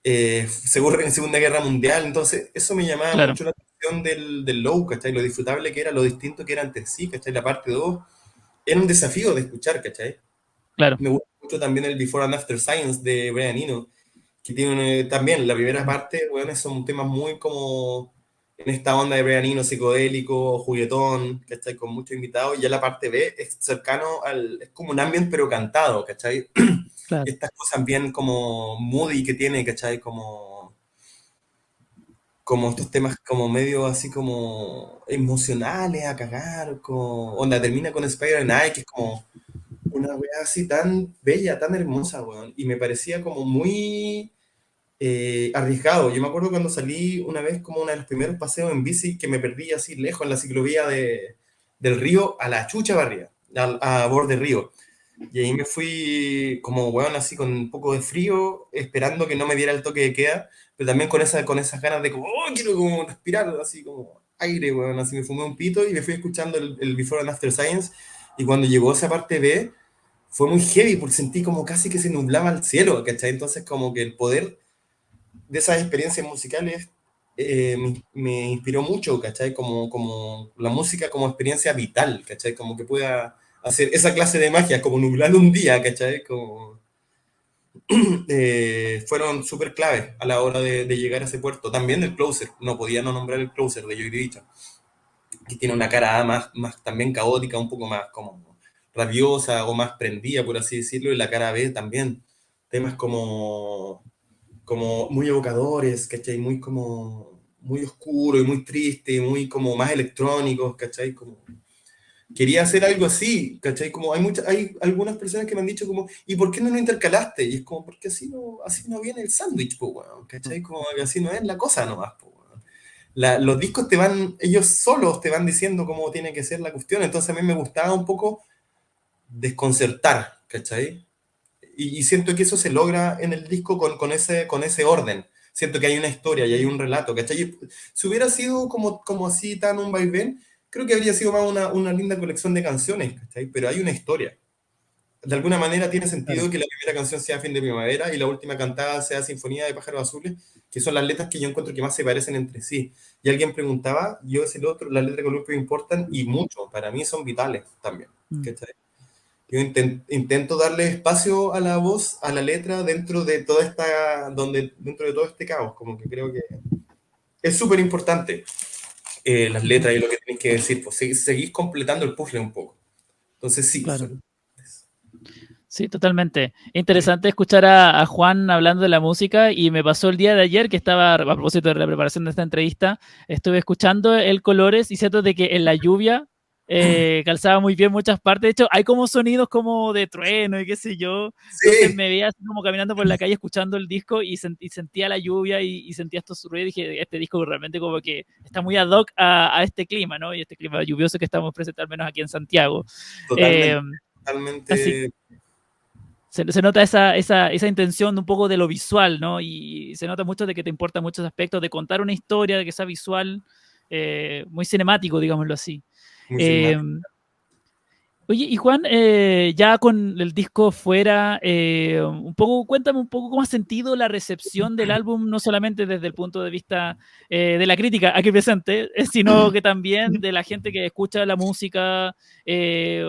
seguro en Segunda Guerra Mundial. Entonces, eso me llamaba Claro, mucho la atención del Low, ¿cachai? Lo disfrutable que era, lo distinto que era entre sí, ¿cachai? La parte 2 era un desafío de escuchar, ¿cachai? claro, Me gusta mucho también el Before and After Science de Brian Eno, que tiene también la primera parte, bueno, son temas muy como en esta onda de Brian Eno, psicodélico, juguetón, ¿cachai? Con muchos invitados, y ya la parte B es cercano es como un ambiente pero cantado, ¿cachai? claro. Estas cosas bien como moody que tiene, ¿cachai? Como estos temas como medio así como emocionales a cagar, como, onda termina con Spider Night, que es como una wea así tan bella, tan hermosa, weón. Y me parecía como muy arriesgado. Yo me acuerdo cuando salí una vez como uno de los primeros paseos en bici que me perdí así lejos en la ciclovía del río a la chucha barría, a borde río. Y ahí me fui como weón así con un poco de frío, esperando que no me diera el toque de queda, pero también con esas ganas de como, oh, quiero como respirar así como aire, weón. Así me fumé un pito y me fui escuchando el Before and After Science. Y cuando llegó esa parte B, fue muy heavy porque sentí como casi que se nublaba el cielo, ¿cachai? Entonces como que el poder de esas experiencias musicales me inspiró mucho, ¿cachai? Como la música como experiencia vital, ¿cachai? Como que pueda hacer esa clase de magia, como nublar un día, ¿cachai? Como, fueron súper claves a la hora de llegar a ese puerto. También el Closer, no podía no nombrar el Closer de Joy Division, que tiene una cara más también caótica, un poco más como rabiosa o más prendida, por así decirlo, y la cara B también. Temas como muy evocadores, ¿cachai? Muy como, muy oscuro y muy triste, y muy como más electrónicos, ¿cachai? Como, quería hacer algo así, ¿cachai? Como hay algunas personas que me han dicho como, ¿y por qué no lo intercalaste? Y es como, porque así no viene el sándwich, po, weón, ¿cachai? Como que así no es la cosa nomás, po, weón. Los discos ellos solos te van diciendo cómo tiene que ser la cuestión, entonces a mí me gustaba un poco desconcertar, ¿cachai? Y siento que eso se logra en el disco con ese orden. Siento que hay una historia y hay un relato, ¿cachai? Si hubiera sido como así tan un vaivén, creo que habría sido más una linda colección de canciones, ¿cachai? Pero hay una historia. De alguna manera tiene Claro. sentido que la primera canción sea Fin de Primavera y la última cantada sea Sinfonía de Pájaros Azules, que son las letras que yo encuentro que más se parecen entre sí. Y alguien preguntaba, yo decía el otro, las letras de Columpio importan y mucho, para mí son vitales también, Mm. ¿cachai? Yo intento darle espacio a la voz, a la letra, dentro de todo este caos, como que creo que es súper importante las Ujú. letras y lo que tenéis que decir, pues seguís completando el puzzle un poco. Entonces sí, Claro. Sí, totalmente. Interesante escuchar a Juan hablando de la música y me pasó el día de ayer que estaba, a propósito de la preparación de esta entrevista, estuve escuchando el Colores y siento de que en la lluvia calzaba muy bien muchas partes. De hecho, hay como sonidos como de trueno y qué sé yo. Entonces sí, me veía así como caminando por la calle escuchando el disco y, sentía la lluvia y sentía estos ruidos y dije, este disco realmente como que está muy ad hoc a este clima, ¿no? Y este clima lluvioso que estamos presentes al menos aquí en Santiago. Eh, totalmente, así totalmente. se nota esa intención un poco de lo visual, ¿no? Y se nota mucho de que te importan muchos aspectos de contar una historia, de que sea visual, muy cinemático, digámoslo así. Muy Eh, cinemático. Oye, y Juan, ya con el disco fuera, un poco, cuéntame un poco cómo has sentido la recepción del álbum, no solamente desde el punto de vista de la crítica aquí presente, sino que también de la gente que escucha la música, eh,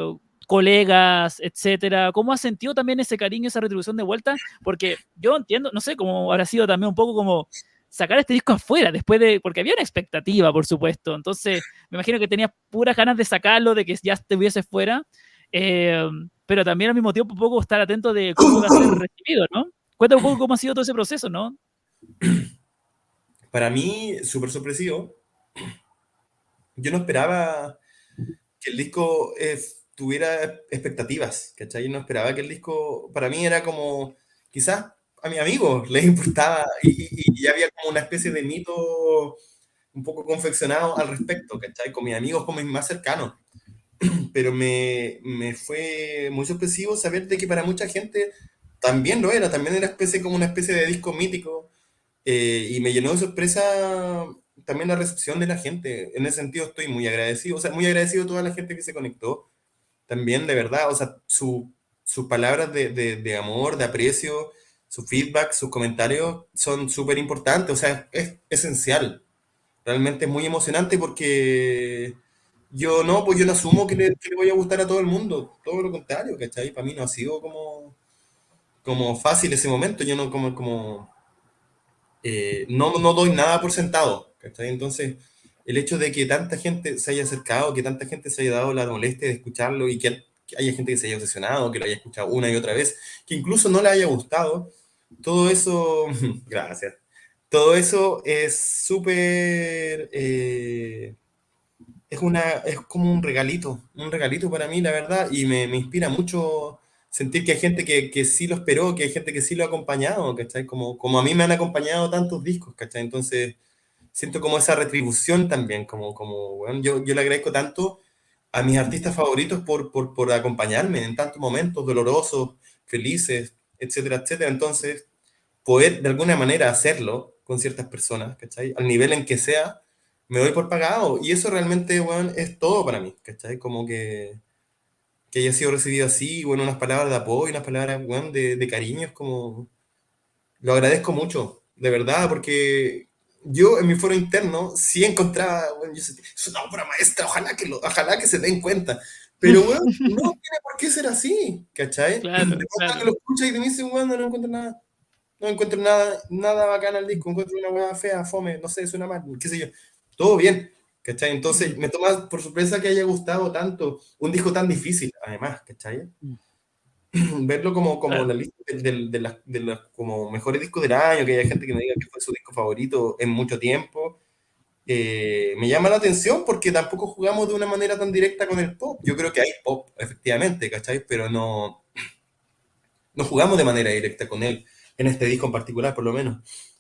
colegas, etcétera. ¿Cómo has sentido también ese cariño, esa retribución de vuelta? Porque yo entiendo, no sé, cómo habrá sido también un poco como sacar este disco afuera, después de, porque había una expectativa, por supuesto. Entonces, me imagino que tenías puras ganas de sacarlo, de que ya estuviese fuera, eh, pero también al mismo tiempo un poco estar atento de cómo iba a ser recibido, ¿no? Cuéntame un poco cómo ha sido todo ese proceso, ¿no? Para mí, súper sorpresivo. Yo no esperaba que el disco tuviera expectativas, ¿cachai? No esperaba que el disco, para mí era como, quizás a mis amigos les importaba y había como una especie de mito un poco confeccionado al respecto, ¿cachai? Con mis amigos, con mis más cercanos. Pero me fue muy sorpresivo saber de que para mucha gente también era como una especie de disco mítico, y me llenó de sorpresa también la recepción de la gente. En ese sentido estoy muy agradecido, o sea, muy agradecido a toda la gente que se conectó, también de verdad, o sea, sus palabras de amor, de aprecio, su feedback, sus comentarios son súper importantes, o sea, es esencial. Realmente es muy emocionante porque pues yo no asumo que le voy a gustar a todo el mundo, todo lo contrario, ¿cachai? Para mí no ha sido como fácil ese momento, yo no no doy nada por sentado, ¿cachai? Entonces, el hecho de que tanta gente se haya acercado, que tanta gente se haya dado la molestia de escucharlo y que haya gente que se haya obsesionado, que lo haya escuchado una y otra vez, que incluso no le haya gustado, todo eso, gracias, todo eso es súper, es como un regalito para mí, la verdad, y me inspira mucho sentir que hay gente que sí lo esperó, que hay gente que sí lo ha acompañado, ¿cachai? Como a mí me han acompañado tantos discos, ¿cachai? Entonces siento como esa retribución también, bueno, yo le agradezco tanto a mis artistas favoritos por acompañarme en tantos momentos dolorosos, felices, etcétera, etcétera. Entonces, poder de alguna manera hacerlo con ciertas personas, ¿cachai? Al nivel en que sea, me doy por pagado. Y eso realmente, bueno, es todo para mí, ¿cachai? Como que haya sido recibido así, bueno, unas palabras de apoyo, unas palabras, bueno, de cariño, es como, lo agradezco mucho, de verdad, porque yo en mi foro interno sí encontraba, bueno, yo sentía, es una obra maestra, ojalá que se den cuenta. Pero, bueno, no tiene por qué ser así, ¿cachai? De Claro, verdad que claro. lo escuchas y te dicen, bueno, no encuentro nada. No encuentro nada bacán al disco, encuentro una hueá fea, fome, no sé, suena mal, qué sé yo. Todo bien, ¿cachai? Mm, Entonces me toma por sorpresa que haya gustado tanto un disco tan difícil, además, ¿cachai? mm, Verlo como claro. la lista de las como mejores discos del año, que haya gente que me diga que fue su disco favorito en mucho tiempo, me llama la atención porque tampoco jugamos de una manera tan directa con el pop. Yo creo que hay pop, efectivamente, ¿cachai? Pero no jugamos de manera directa con él, en este disco en particular, por lo menos.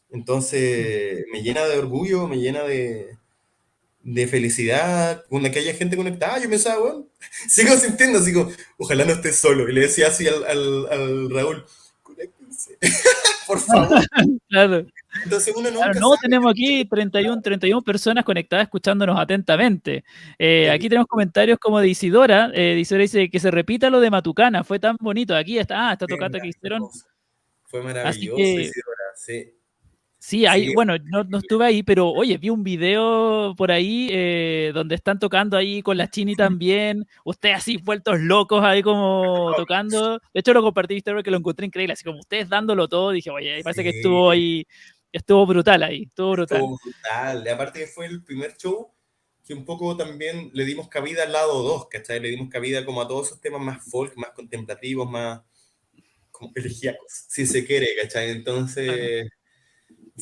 Mm. Entonces, me llena de orgullo, me llena de felicidad, con que haya gente conectada. Yo pensaba, bueno, sigo sintiendo así como, ojalá no estés solo. Y le decía así al Raúl, conéctense, por favor. Claro. Entonces uno Claro, nunca no, sabe. tenemos aquí 31 personas conectadas escuchándonos atentamente. Qué Aquí lindo. tenemos comentarios como de Isidora. Isidora dice que se repita lo de Matucana, fue tan bonito. Aquí está, esta Fue tocata que hicieron. maravilloso. Fue Así maravilloso, que Isidora. Sí, sí, hay, sí, bueno, no estuve ahí, pero oye, vi un video por ahí donde están tocando ahí con la Chini también. Ustedes así vueltos locos ahí como tocando. De hecho, lo compartí Instagram que lo encontré increíble, así como ustedes dándolo todo. Dije, oye, parece que estuvo sí. ahí, estuvo brutal ahí, estuvo brutal. Estuvo brutal. Y aparte que fue el primer show que un poco también le dimos cabida al lado 2, ¿cachai? Le dimos cabida como a todos esos temas más folk, más contemplativos, más como elegíacos, si se quiere, ¿cachai? Claro. Entonces,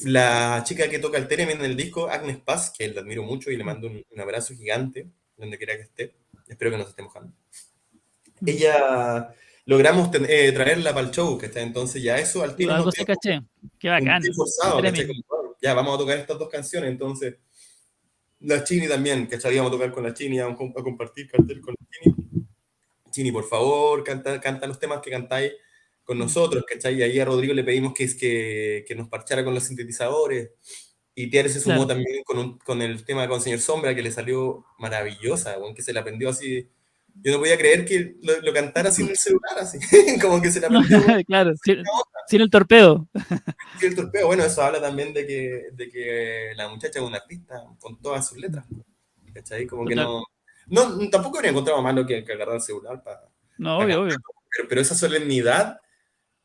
la chica que toca el theremin en el disco, Agnes Paz, que la admiro mucho y le Mm, mando un abrazo gigante, donde quiera que esté, espero que no se esté mojando. mm. Ella logramos traerla para el show, ¿cachai? Entonces ya eso al tiro nos Algo dio se caché. Qué un pie bacán. forzado, ¿cachai? Tremendo. Como, bueno, ya vamos a tocar estas dos canciones, entonces la Chini también, ¿cachai? Íbamos a tocar con la Chini, íbamos a compartir cartel con la Chini. Chini, por favor, canta los temas que cantáis con Mm, nosotros, ¿cachai? Y ahí a Rodrigo le pedimos que nos parchara con los sintetizadores. Y Tiare se sumó claro. también con el tema con Señor Sombra, que le salió maravillosa, bueno, que se la aprendió así. Yo no podía creer que lo cantara sin el celular, así. Como que se la aprendió Claro, sin el torpedo. sin el torpeo. Bueno, eso habla también de que la muchacha es una artista con todas sus letras. ¿Cachai? Como que Total. no, tampoco habría encontrado malo que agarrar el celular para No, obvio, cantar, obvio. pero esa solemnidad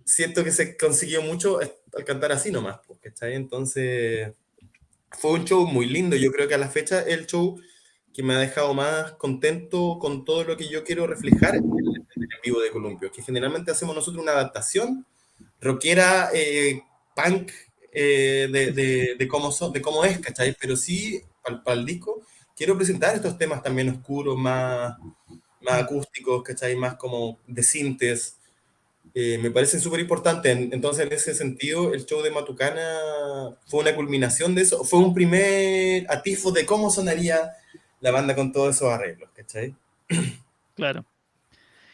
siento que se consiguió mucho al cantar así nomás, pues, ¿cachai? Entonces fue un show muy lindo, yo creo que a la fecha el show que me ha dejado más contento con todo lo que yo quiero reflejar en el vivo de Columpio, que generalmente hacemos nosotros una adaptación rockera, punk, de cómo es, ¿cachai? Pero sí, para el disco, quiero presentar estos temas también oscuros, más Mm. acústicos, ¿cachai? Más como de sintes. Me parecen súper importantes. Entonces, en ese sentido, el show de Matucana fue una culminación de eso. Fue un primer atisbo de cómo sonaría la banda con todos esos arreglos, ¿cachai? Claro.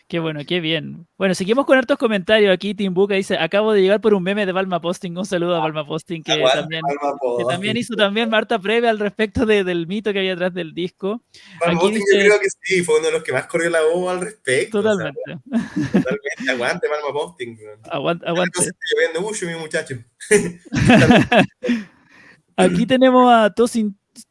Qué bueno, qué bien. Bueno, seguimos con hartos comentarios. Aquí Tim Buca dice, acabo de llegar por un meme de Balma Posting. Un saludo a Balma Posting Aguante, Palma que también Posting. hizo también Marta previa al respecto del mito que había atrás del disco. Palma Aquí Posting yo dice, creo que sí, fue uno de los que más corrió la voz al respecto. O sea, totalmente, totalmente. Aguante, Palma Posting. Weón. aguante, Ojalá no se aguante. esté lloviendo mucho, mi muchacho. Ojalá. Aquí tenemos a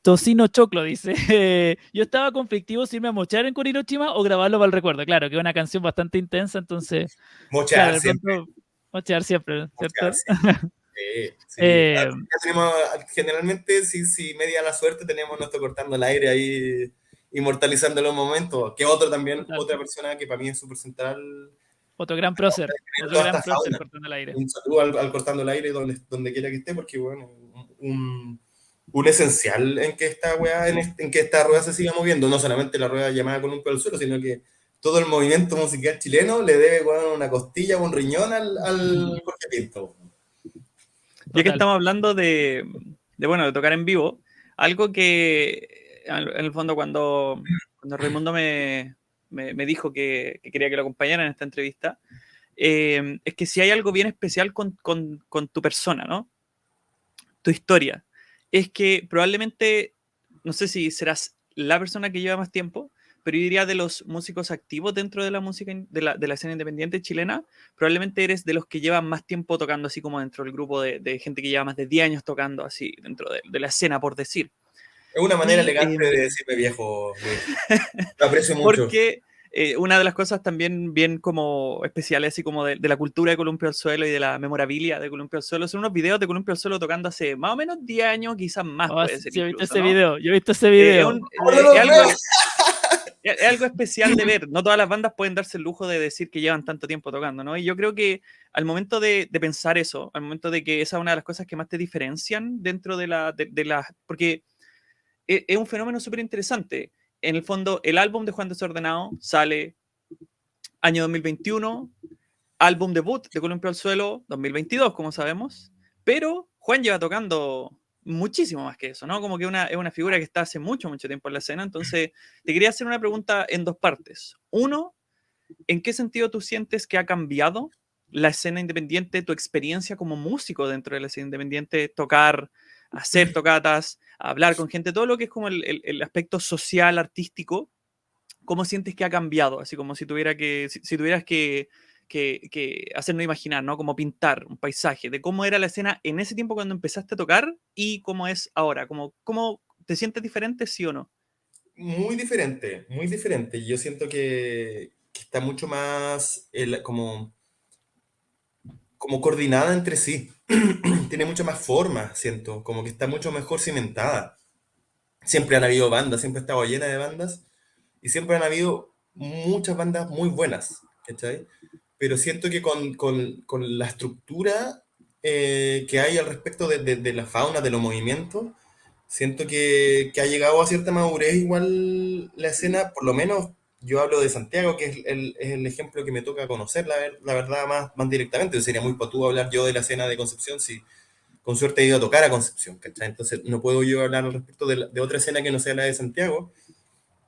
Tocino Choclo, dice. Yo estaba conflictivo si irme a mochar en Hiroshima o grabarlo para el recuerdo. Claro, que es una canción bastante intensa, entonces, claro, Mochear de siempre. pronto mochear siempre, Mochear ¿cierto? siempre. Sí, sí. Eh, Ya tenemos, generalmente, si media la suerte, tenemos nuestro cortando el aire ahí, inmortalizando los momentos. Que otro también, total. otra persona que para mí es súper central, tener Otro toda gran esta prócer fauna. cortando el aire. Un saludo al cortando el aire donde quiera que esté, porque bueno, un esencial en que esta weá, en que esta rueda se siga moviendo, no solamente la rueda llamada Columpio del Sur, sino que todo el movimiento musical chileno le debe, weón, una costilla o un riñón al Jorge Pinto. Ya que Total. estamos hablando bueno, de tocar en vivo, algo que en el fondo cuando Raimundo me dijo que quería que lo acompañara en esta entrevista, es que si hay algo bien especial con tu persona, ¿no? Tu historia, es que probablemente, no sé si serás la persona que lleva más tiempo, pero yo diría de los músicos activos dentro de la música, de la escena independiente chilena, probablemente eres de los que llevan más tiempo tocando, así como dentro del grupo de gente que lleva más de 10 años tocando, así, dentro de la escena, por decir. Es una manera Y elegante de decirme viejo, Luis. Lo aprecio mucho. porque una de las cosas también bien como especiales, así como de la cultura de Columpio al Suelo y de la memorabilia de Columpio al Suelo, son unos videos de Columpio al Suelo tocando hace más o menos 10 años, quizás más Oh, puede sí, ser sí, he visto incluso, ese ¿no? video. Yo he visto ese Es, video. un- ¡Ahora es los veo! es algo especial de ver. No todas las bandas pueden darse el lujo de decir que llevan tanto tiempo tocando, ¿no? Y yo creo que al momento de pensar eso, al momento de que esa es una de las cosas que más te diferencian dentro de la. Porque es un fenómeno súper interesante. En el fondo, el álbum de Juan Desordenado sale año 2021, álbum debut de Columpio al Suelo 2022, como sabemos, pero Juan lleva tocando muchísimo más que eso, ¿no? Como que es una figura que está hace mucho, mucho tiempo en la escena, entonces te quería hacer una pregunta en dos partes. Uno, ¿en qué sentido tú sientes que ha cambiado la escena independiente, tu experiencia como músico dentro de la escena independiente, tocar, hacer tocatas, hablar con gente, todo lo que es como el aspecto social, artístico? ¿Cómo sientes que ha cambiado? Así como si tuvieras que hacernos imaginar, ¿no? Como pintar un paisaje de cómo era la escena en ese tiempo cuando empezaste a tocar y cómo es ahora. ¿Cómo te sientes diferente, sí o no? Muy diferente, muy diferente. Yo siento que está mucho más como coordinada entre sí. Tiene mucha más forma, siento, como que está mucho mejor cimentada. Siempre han habido bandas, siempre ha estado llena de bandas y siempre han habido muchas bandas muy buenas, ¿cachai? Pero siento que con la estructura que hay al respecto de la fauna, de los movimientos, siento que ha llegado a cierta madurez igual la escena, por lo menos yo hablo de Santiago, que es el ejemplo que me toca conocer, la verdad, más directamente. Sería muy patúo hablar yo de la escena de Concepción si con suerte he ido a tocar a Concepción, ¿cachai? Entonces no puedo yo hablar al respecto de otra escena que no sea la de Santiago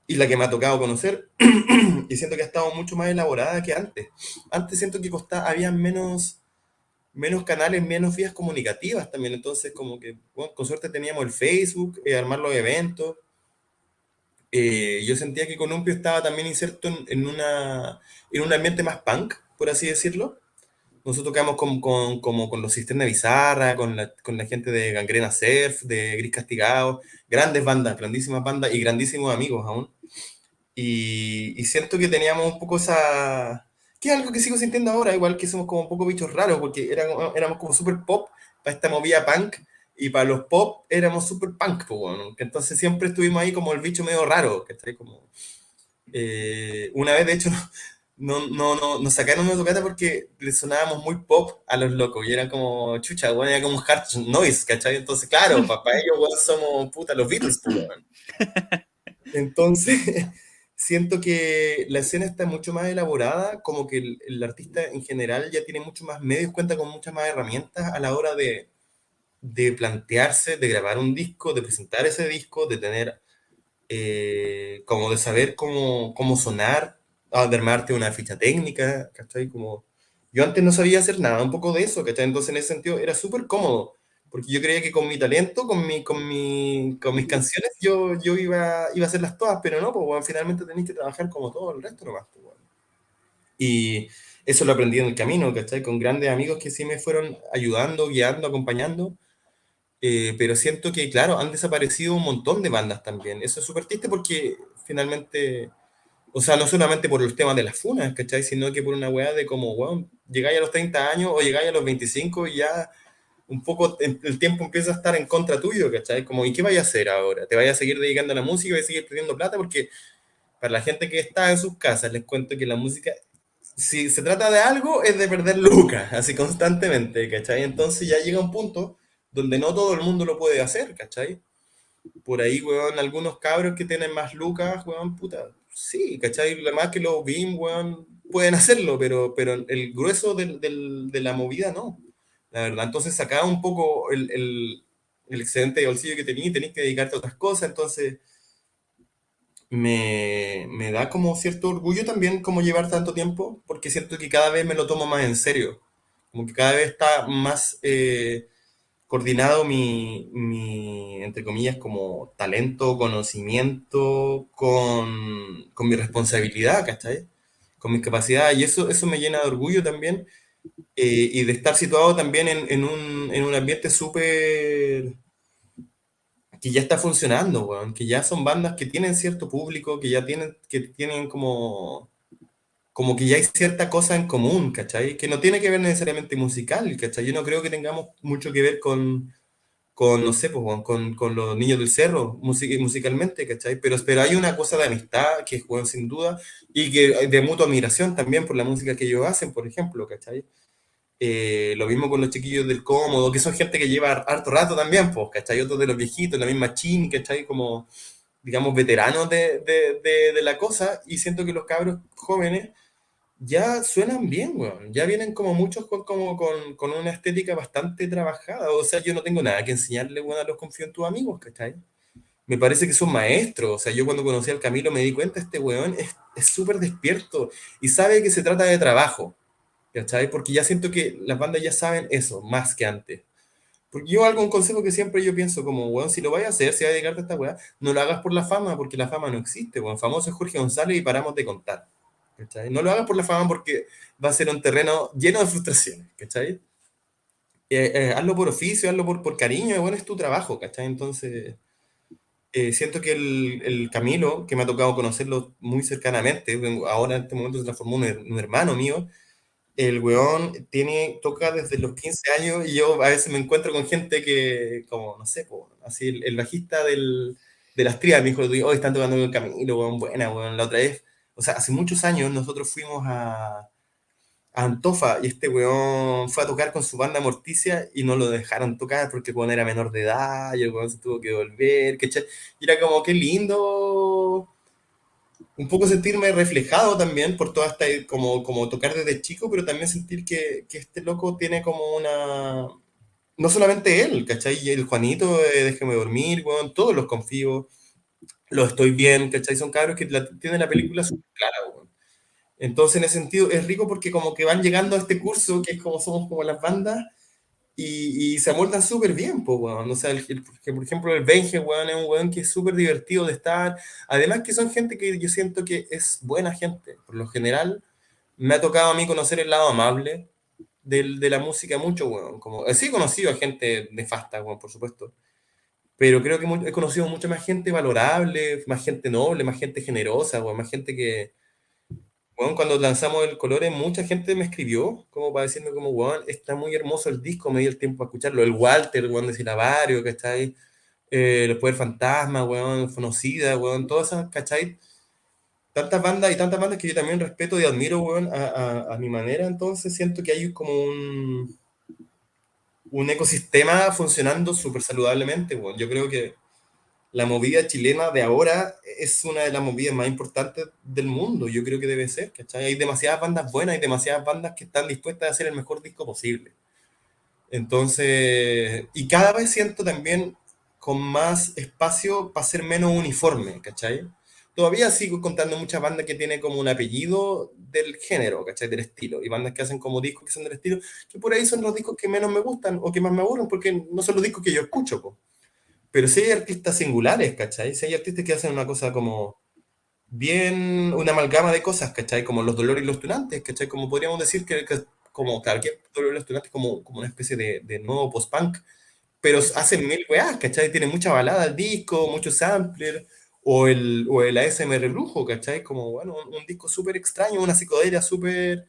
y la que me ha tocado conocer. Y siento que ha estado mucho más elaborada que antes. Antes siento que había menos canales, menos vías comunicativas también. Entonces, como que bueno, con suerte teníamos el Facebook, armar los eventos. Yo sentía que Columpio estaba también inserto en un ambiente más punk, por así decirlo. Nosotros tocamos como con los Cisterna Bizarra, con la gente de Gangrena Surf, de Gris Castigado, grandes bandas, grandísimas bandas y grandísimos amigos aún. Y siento que teníamos un poco esa. Que es algo que sigo sintiendo ahora, igual que somos como un poco bichos raros, porque éramos como super pop para esta movida punk, y para los pop éramos super punk, pues, bueno, que entonces siempre estuvimos ahí como el bicho medio raro, ¿cachai? Como, una vez, de hecho, nos sacaron una tocata porque le sonábamos muy pop a los locos, y eran como, chucha, bueno, era como hard noise, ¿cachai? Entonces, claro, para ellos, bueno, somos puta los Beatles, pues, bueno. Entonces, siento que la escena está mucho más elaborada, como que el artista en general ya tiene mucho más medios, cuenta con muchas más herramientas a la hora de plantearse, de grabar un disco, de presentar ese disco, de tener, como de saber cómo sonar, de armarte una ficha técnica, ¿cachai? Como, yo antes no sabía hacer nada, un poco de eso, ¿cachai? Entonces en ese sentido era súper cómodo, porque yo creía que con mi talento, con mis canciones, yo iba a hacerlas todas, pero no, pues bueno, finalmente tenéis que trabajar como todo el resto nomás, pues, bueno. Y eso lo aprendí en el camino, ¿cachai? Con grandes amigos que sí me fueron ayudando, guiando, acompañando. Pero siento que, claro, han desaparecido un montón de bandas también. Eso es súper triste porque finalmente, o sea, no solamente por los temas de las funas, ¿cachai? Sino que por una weá de como, weón, llegáis a los 30 años o llegáis a los 25 y ya un poco el tiempo empieza a estar en contra tuyo, ¿cachai? Como, ¿y qué vais a hacer ahora? ¿Te vais a seguir dedicando a la música y vais a seguir perdiendo plata? Porque para la gente que está en sus casas, les cuento que la música, si se trata de algo, es de perder lucas, así constantemente, ¿cachai? Entonces ya llega un punto donde no todo el mundo lo puede hacer, ¿cachai? Por ahí, weón, algunos cabros que tienen más lucas, weón, puta, sí, ¿cachai? Además que los BIM, weón, pueden hacerlo, pero el grueso de la movida no, la verdad. Entonces sacaba un poco el excedente de bolsillo que tenías que dedicarte a otras cosas, entonces me da como cierto orgullo también como llevar tanto tiempo, porque siento que cada vez me lo tomo más en serio, como que cada vez está más coordinado entre comillas, como talento, conocimiento con mi responsabilidad, ¿cachai? Con mis capacidades, y eso me llena de orgullo también, y de estar situado también en un ambiente súper que ya está funcionando, weón, que ya son bandas que tienen cierto público, que tienen como que ya hay cierta cosa en común, ¿cachai? Que no tiene que ver necesariamente musical, ¿cachai? Yo no creo que tengamos mucho que ver con no sé, pues, weón, con los niños del cerro, musicalmente, ¿cachai? Pero hay una cosa de amistad que es, weón, sin duda, y que de mutua admiración también por la música que ellos hacen, por ejemplo, ¿cachai? Lo mismo con los chiquillos del Cómodo, que son gente que lleva harto rato también, pues, ¿cachai? Otros de los viejitos, la misma Chin, ¿cachai? Como, digamos, veteranos de la cosa, y siento que los cabros jóvenes ya suenan bien, weón. Ya vienen como muchos con una estética bastante trabajada. O sea, yo no tengo nada que enseñarle, weón, a los confío en tus amigos, ¿cachai? Me parece que son maestros. O sea, yo cuando conocí al Camilo me di cuenta, este weón es súper despierto y sabe que se trata de trabajo, ¿cachai? Porque ya siento que las bandas ya saben eso, más que antes. Porque yo algo, un consejo que siempre yo pienso como, weón, si lo vayas a hacer, si vas a dedicarte a esta weá, no lo hagas por la fama, porque la fama no existe, weón. Famoso es Jorge González y paramos de contar, ¿cachai? No lo hagas por la fama porque va a ser un terreno lleno de frustraciones, ¿cachai? Hazlo por oficio, hazlo por cariño, bueno, es tu trabajo, ¿cachai? Entonces, siento que el Camilo, que me ha tocado conocerlo muy cercanamente, ahora en este momento se transformó en un hermano mío, el weón toca desde los 15 años y yo a veces me encuentro con gente que, como, no sé, po, así el bajista de las trías me dijo, hoy están tocando con Camilo, weón, buena, weón, la otra vez, o sea, hace muchos años nosotros fuimos a Antofa y este weón fue a tocar con su banda Morticia y no lo dejaron tocar porque el weón era menor de edad y el weón se tuvo que volver, ¿cachai? Y era como, qué lindo un poco sentirme reflejado también por toda esta, como tocar desde chico, pero también sentir que este loco tiene como una... No solamente él, ¿cachai? Y el Juanito, Déjeme dormir, weón, todos los confío, los estoy bien, ¿cachai? Son cabros que tienen la película súper clara, weón. Entonces, en ese sentido, es rico porque como que van llegando a este curso, que es como somos como las bandas, y se amoldan súper bien, pues, weón. O sea, que, por ejemplo, el Benje, weón, es un weón que es súper divertido de estar. Además que son gente que yo siento que es buena gente. Por lo general, me ha tocado a mí conocer el lado amable de la música mucho, weón. Como, sí he conocido a gente nefasta, weón, por supuesto. Pero creo que he conocido mucha más gente valorable, más gente noble, más gente generosa, weón, más gente que, bueno, cuando lanzamos el Colores, mucha gente me escribió, como para decirme como, weón, está muy hermoso el disco, me di el tiempo a escucharlo. El Walter, weón, de Silabario, ¿cachai? Los Poder Fantasma, weón, Fonocida, weón, todas esas, ¿cachai? Tantas bandas y tantas bandas que yo también respeto y admiro, weón, a mi manera. Entonces siento que hay como un ecosistema funcionando súper saludablemente, weón. Yo creo que la movida chilena de ahora es una de las movidas más importantes del mundo. Yo creo que debe ser, ¿cachai? Hay demasiadas bandas buenas y demasiadas bandas que están dispuestas a hacer el mejor disco posible. Entonces, y cada vez siento también con más espacio para ser menos uniforme, ¿cachai? Todavía sigo contando muchas bandas que tienen como un apellido del género, ¿cachai? Del estilo. Y bandas que hacen como discos que son del estilo, que por ahí son los discos que menos me gustan o que más me aburren, porque no son los discos que yo escucho, po. Pero sí hay artistas singulares, ¿cachai? Sí hay artistas que hacen una cosa como bien, una amalgama de cosas, ¿cachai? Como los Dolores y los Tunantes, ¿cachai? Como podríamos decir como, claro, que Dolores y los Tunantes como una especie de nuevo post-punk, pero hacen mil weás, ¿cachai? Tienen mucha balada al disco, muchos sampler, o el ASMR Brujo, ¿cachai? Como, bueno, un disco súper extraño, una psicodelia súper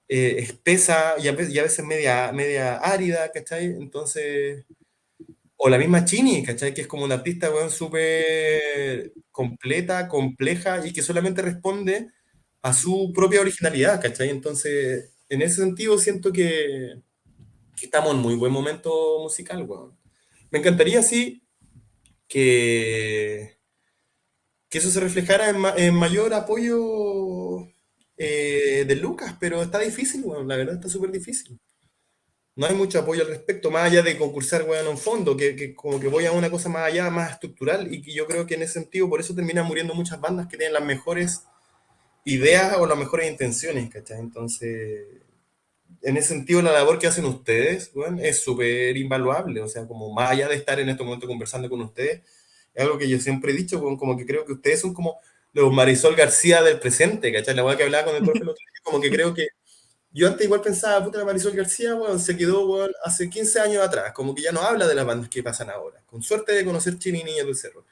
espesa y a veces media árida, ¿cachai? Entonces... O la misma Chini, ¿cachai? Que es como una artista, weón, súper completa, compleja y que solamente responde a su propia originalidad, ¿cachai? Entonces, en ese sentido, siento que estamos en muy buen momento musical, weón. Me encantaría, sí, que, que eso se reflejara en mayor apoyo de Lucas, pero está difícil, weón, la verdad está súper difícil. No hay mucho apoyo al respecto, más allá de concursar, weón, a un fondo, que como que voy a una cosa más allá, más estructural, y que yo creo que en ese sentido, por eso terminan muriendo muchas bandas que tienen las mejores ideas o las mejores intenciones, ¿cachai? Entonces, en ese sentido, la labor que hacen ustedes, weón, es súper invaluable, o sea, como más allá de estar en este momento conversando con ustedes, es algo que yo siempre he dicho, weón, como que creo que ustedes son como los Marisol García del presente, ¿cachai? La weá que hablaba con el profe el otro día, como que creo que yo antes igual pensaba, puta, la Marisol García, weón, se quedó, weón, hace 15 años atrás, como que ya no habla de las bandas que pasan ahora, con suerte de conocer Chini y Niña del Cerro.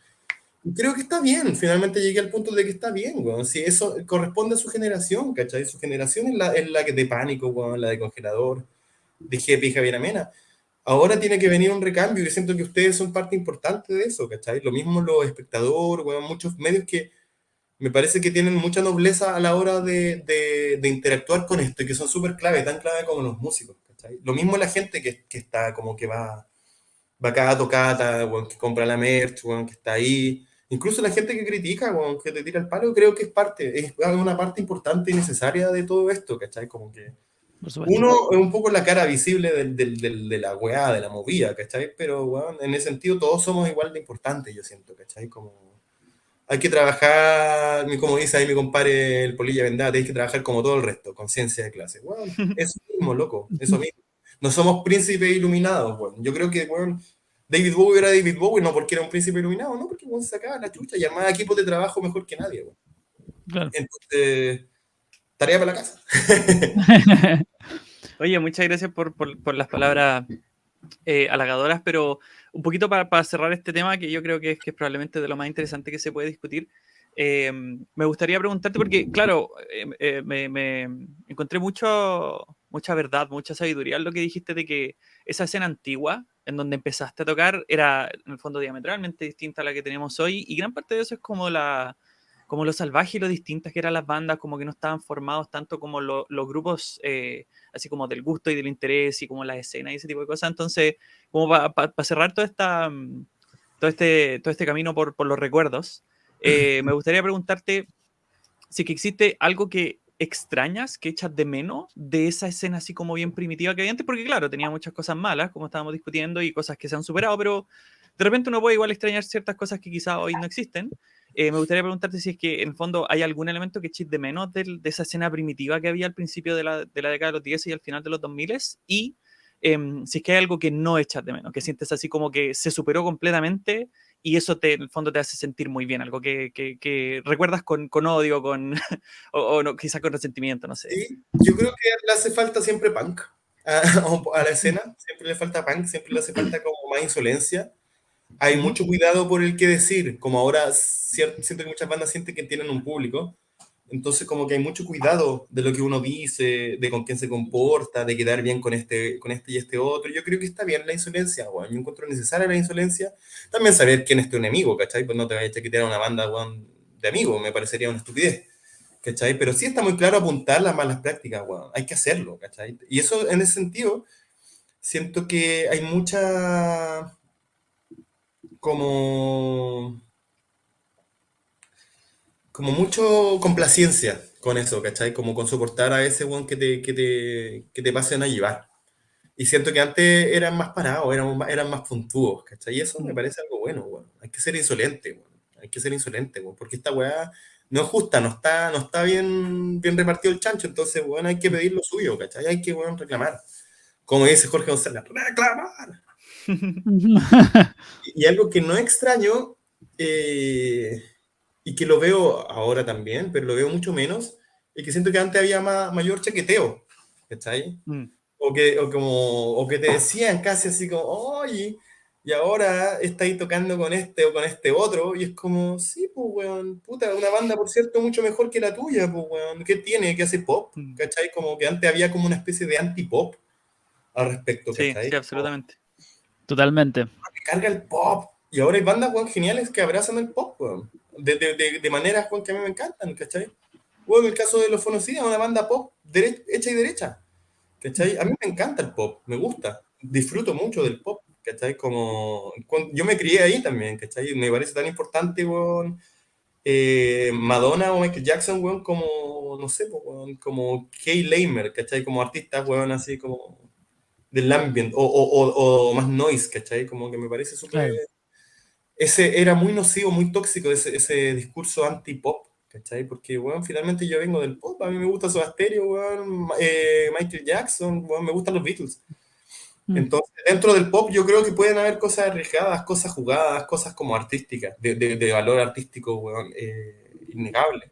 Y creo que está bien, finalmente llegué al punto de que está bien, weón, si eso corresponde a su generación, ¿cachai? Su generación es la que de Pánico, weón, la de Congelador, de Jepe y Javier Amena. Ahora tiene que venir un recambio y yo siento que ustedes son parte importante de eso, ¿cachai? Lo mismo los espectadores, weón, muchos medios que me parece que tienen mucha nobleza a la hora de interactuar con esto y que son súper clave, tan clave como los músicos, ¿cachai? Lo mismo la gente que está como que va cada tocata, weón, que compra la merch, weón, que está ahí. Incluso la gente que critica, weón, que te tira el palo, creo que es una parte importante y necesaria de todo esto, ¿cachai? Como que Por supuesto. uno es un poco la cara visible de la weá, de la movida, ¿cachai? Pero, weón, en ese sentido todos somos igual de importantes, yo siento, ¿cachai? Como hay que trabajar, como dice ahí mi compadre el Polilla Vendada, hay que trabajar como todo el resto, conciencia de clase. Bueno, eso mismo, loco, eso mismo. No somos príncipes iluminados, bueno. Yo creo que, bueno, David Bowie era David Bowie, no porque era un príncipe iluminado, no, porque bueno, sacaba la chucha y armaba equipos de trabajo mejor que nadie, bueno. Claro. Entonces, tarea para la casa. Oye, muchas gracias por las palabras halagadoras, pero un poquito para cerrar este tema que yo creo que es probablemente de lo más interesante que se puede discutir. Me gustaría preguntarte, porque claro, me encontré mucha verdad, mucha sabiduría en lo que dijiste de que esa escena antigua en donde empezaste a tocar era en el fondo diametralmente distinta a la que tenemos hoy, y gran parte de eso es como lo salvaje y lo distintas que eran las bandas, como que no estaban formados tanto como los grupos, así como del gusto y del interés y como las escenas y ese tipo de cosas. Entonces, como para cerrar todo este camino por los recuerdos, me gustaría preguntarte si que existe algo que extrañas, que echas de menos de esa escena así como bien primitiva que había antes, porque claro, tenía muchas cosas malas, como estábamos discutiendo, y cosas que se han superado, pero de repente uno puede igual extrañar ciertas cosas que quizá hoy no existen. Me gustaría preguntarte si es que en el fondo hay algún elemento que eches de menos de esa escena primitiva que había al principio de la década de los 10 y al final de los 2000, y si es que hay algo que no echas de menos, que sientes así como que se superó completamente y eso en el fondo te hace sentir muy bien, algo que recuerdas con odio, o no, quizás con resentimiento, no sé. Sí, yo creo que le hace falta siempre punk a la escena, siempre le falta punk, siempre le hace falta como más insolencia. Hay Ujú. mucho cuidado por el que decir, como ahora siento que muchas bandas sienten que tienen un público, entonces como que hay mucho cuidado de lo que uno dice, de con quién se comporta, de quedar bien con este y este otro. Yo creo que está bien la insolencia, weón. Yo encuentro necesaria la insolencia. También saber quién es tu enemigo, ¿cachai? Pues no te vayas a chaquetear a una banda, weón, de amigos, me parecería una estupidez, ¿cachai? Pero sí está muy claro apuntar las malas prácticas, weón. Hay que hacerlo, ¿cachai? Y eso, en ese sentido, siento que hay mucha como mucho complacencia con eso, ¿cachai? Como con soportar a ese weón que te pasen a llevar. Y siento que antes eran más parados, eran más puntuos, ¿cachai? Y eso me Mm. parece algo bueno, weón. Hay que ser insolente, weón. Hay que ser insolente, weón. Porque esta weá no es justa, no está bien repartido el chancho. Entonces, weón, hay que pedir lo suyo, ¿cachai? Hay que, weón, reclamar. Como dice Jorge González, reclamar. Y algo que no extraño, eh, y que lo veo ahora también, pero lo veo mucho menos, es que siento que antes había mayor chaqueteo, ¿cachai? Mm. O que te decían casi así como, oye, y ahora estáis tocando con este o con este otro, y es como, sí, pues, weón, puta, una banda, por cierto, mucho mejor que la tuya, pues, weón, ¿qué tiene? ¿Qué hace pop? Mm. ¿Cachai? Como que antes había como una especie de anti-pop al respecto, Sí, ¿cachai? sí, absolutamente. Totalmente. Que carga el pop. Y ahora hay bandas, weón, geniales que abrazan el pop, weón. De maneras, weón, que a mí me encantan, ¿cachai? Weón, el caso de los Fonocida, una banda pop hecha y derecha, ¿cachai? A mí me encanta el pop, me gusta. Disfruto mucho del pop, ¿cachai? Yo me crié ahí también, ¿cachai? Me parece tan importante, weón, Madonna o Michael Jackson, weón, como, no sé, pues, weón, como Kay Leimer, ¿cachai? Como artistas, weón, así como del ambient, o más noise, ¿cachai? Como que me parece súper... Claro. Ese era muy nocivo, muy tóxico, ese discurso anti-pop, ¿cachai? Porque, weón, finalmente yo vengo del pop, a mí me gusta Soda Stereo, weón, Michael Jackson, weón, me gustan los Beatles. Mm, Entonces, dentro del pop yo creo que pueden haber cosas arriesgadas, cosas jugadas, cosas como artísticas, de valor artístico, weón, innegable.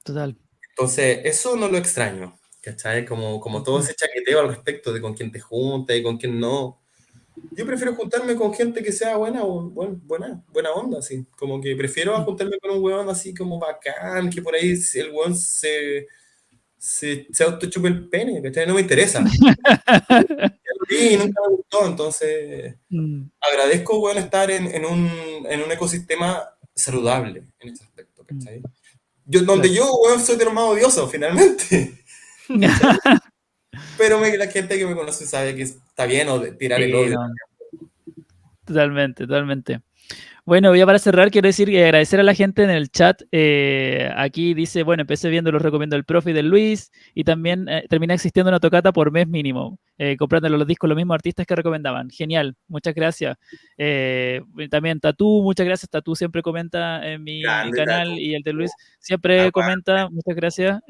total. Entonces, eso no lo extraño, ¿cachai? Como todo Ujú. ese chaqueteo al respecto de con quién te juntas y con quién no. Yo prefiero juntarme con gente que sea buena, buena onda, así. Como que prefiero Mm. juntarme con un weón así como bacán, que por ahí el weón se autochupe el pene, ¿cachai? No me interesa. Ya lo vi y nunca me gustó, entonces Mm, agradezco, weón, estar en un ecosistema saludable en ese aspecto, mm, ¿cachai? Donde claro. yo, weón, soy de los más odiosos, finalmente, ¿cachai? Pero la gente que me conoce sabe que está bien o de tirar el Sí, odio. no, totalmente, totalmente. Bueno, ya para cerrar, quiero decir y agradecer a la gente en el chat. Aquí dice, bueno, empecé viendo los recomiendo del profe y del Luis, y también termina existiendo una tocata por mes mínimo, comprándole los discos los mismos artistas que recomendaban. Genial, muchas gracias. También Tatú, muchas gracias. Tatú siempre comenta en mi Grande, canal, tato. y el de Luis siempre Agua. comenta, muchas gracias.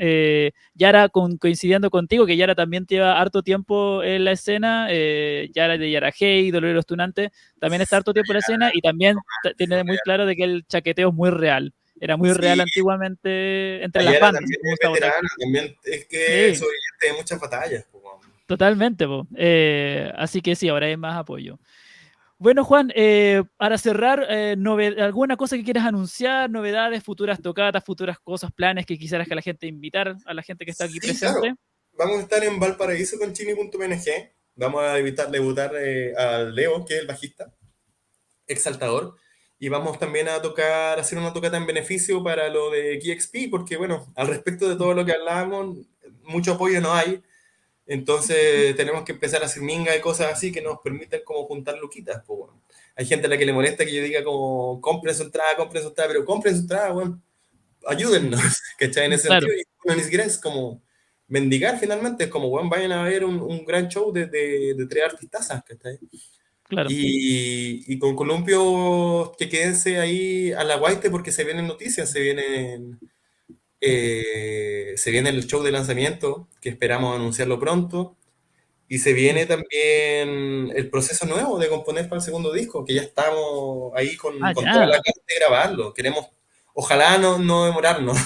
Yara, coincidiendo contigo, que Yara también lleva harto tiempo en la escena, Yara de Yara Hey, Dolores Tunante también está harto tiempo en la escena, y también tiene muy claro de que el chaqueteo es muy real. Era muy real Sí, antiguamente entre las Ayala bandas, así también como es Sabotaje. veterana, también es que Sí, sobreviviente de muchas batallas, po, weón. totalmente, po. Así que sí, ahora hay más apoyo. Bueno, Juan, para cerrar, ¿alguna cosa que quieras anunciar? ¿Novedades, futuras tocatas, futuras cosas, planes que quisieras que la gente invitar a la gente que está aquí Sí, claro. presente? Vamos a estar en Valparaíso con Chini.png. Vamos a debutar a Leo, que es el bajista, exaltador. Y vamos también a tocar, hacer una tocata en beneficio para lo de KXP, porque bueno, al respecto de todo lo que hablábamos, mucho apoyo no hay. Entonces tenemos que empezar a hacer minga y cosas así que nos permiten como juntar luquitas, pues, bueno. Hay gente a la que le molesta que yo diga como compren su entrada, pero compren su entrada, bueno, ayúdennos, ¿cachai? En ese Claro, sentido, y bueno, ni siquiera es como mendigar finalmente, es como, bueno, vayan a ver un gran show de tres artistazas, ¿cachai? claro. Y con Columpio que quédense ahí a la guaite porque se vienen noticias, se viene el show de lanzamiento, que esperamos anunciarlo pronto. Y se Mm. viene también el proceso nuevo de componer para el segundo disco, que ya estamos ahí Ah, con toda la ya. carta de grabarlo. Queremos, ojalá no demorarnos.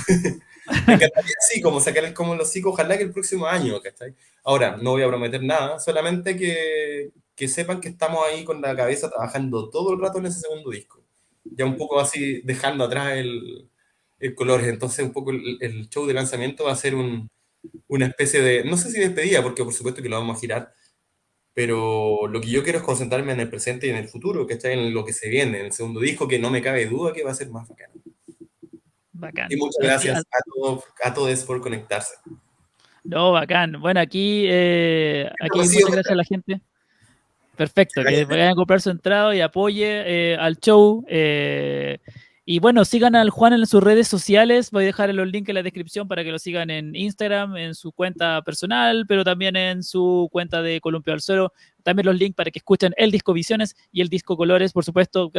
Me encantaría así, como sacar el como los hocico, ojalá que el próximo año, ¿cachai? Ahora, no voy a prometer nada, solamente que sepan que estamos ahí con la cabeza trabajando todo el rato en ese segundo disco. Ya un poco así dejando atrás el color. Entonces, un poco el show de lanzamiento va a ser una especie de, no sé si despedida, porque por supuesto que lo vamos a girar, pero lo que yo quiero es concentrarme en el presente y en el futuro, que está en lo que se viene, en el segundo disco, que no me cabe duda que va a ser más bacán. Y Bacán. muchas Aquí, gracias a todos por conectarse. no, bacán. Bueno, Este aquí vacío, muchas gracias a la gente. Perfecto, que que vayan a comprar su entrada y apoye al show. Y bueno, sigan al Juan en sus redes sociales. Voy a dejar los links en la descripción para que lo sigan en Instagram, en su cuenta personal, pero también en su cuenta de Columpio al Suelo. También los links para que escuchen el disco Visiones y el disco Colores, por supuesto,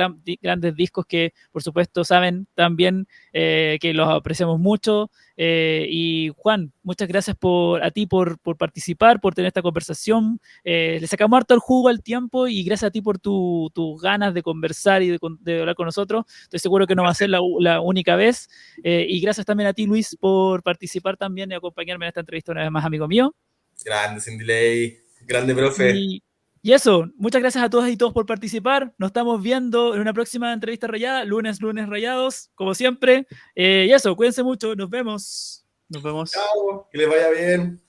grandes discos que, por supuesto, saben también que los apreciamos mucho. Y Juan, muchas gracias a ti por participar, por tener esta conversación. Le sacamos harto el jugo al tiempo, y gracias a ti por tus ganas de conversar y de hablar con nosotros. Estoy seguro que no va a ser la única vez. Y gracias también a ti, Luis, por participar también y acompañarme en esta entrevista una vez más, amigo mío. grande, sin delay, grande profe. Y, y eso, muchas gracias a todas y todos por participar. Nos estamos viendo en una próxima entrevista rayada, lunes rayados, como siempre. Y eso, cuídense mucho, nos vemos. Nos vemos. Chao, que les vaya bien.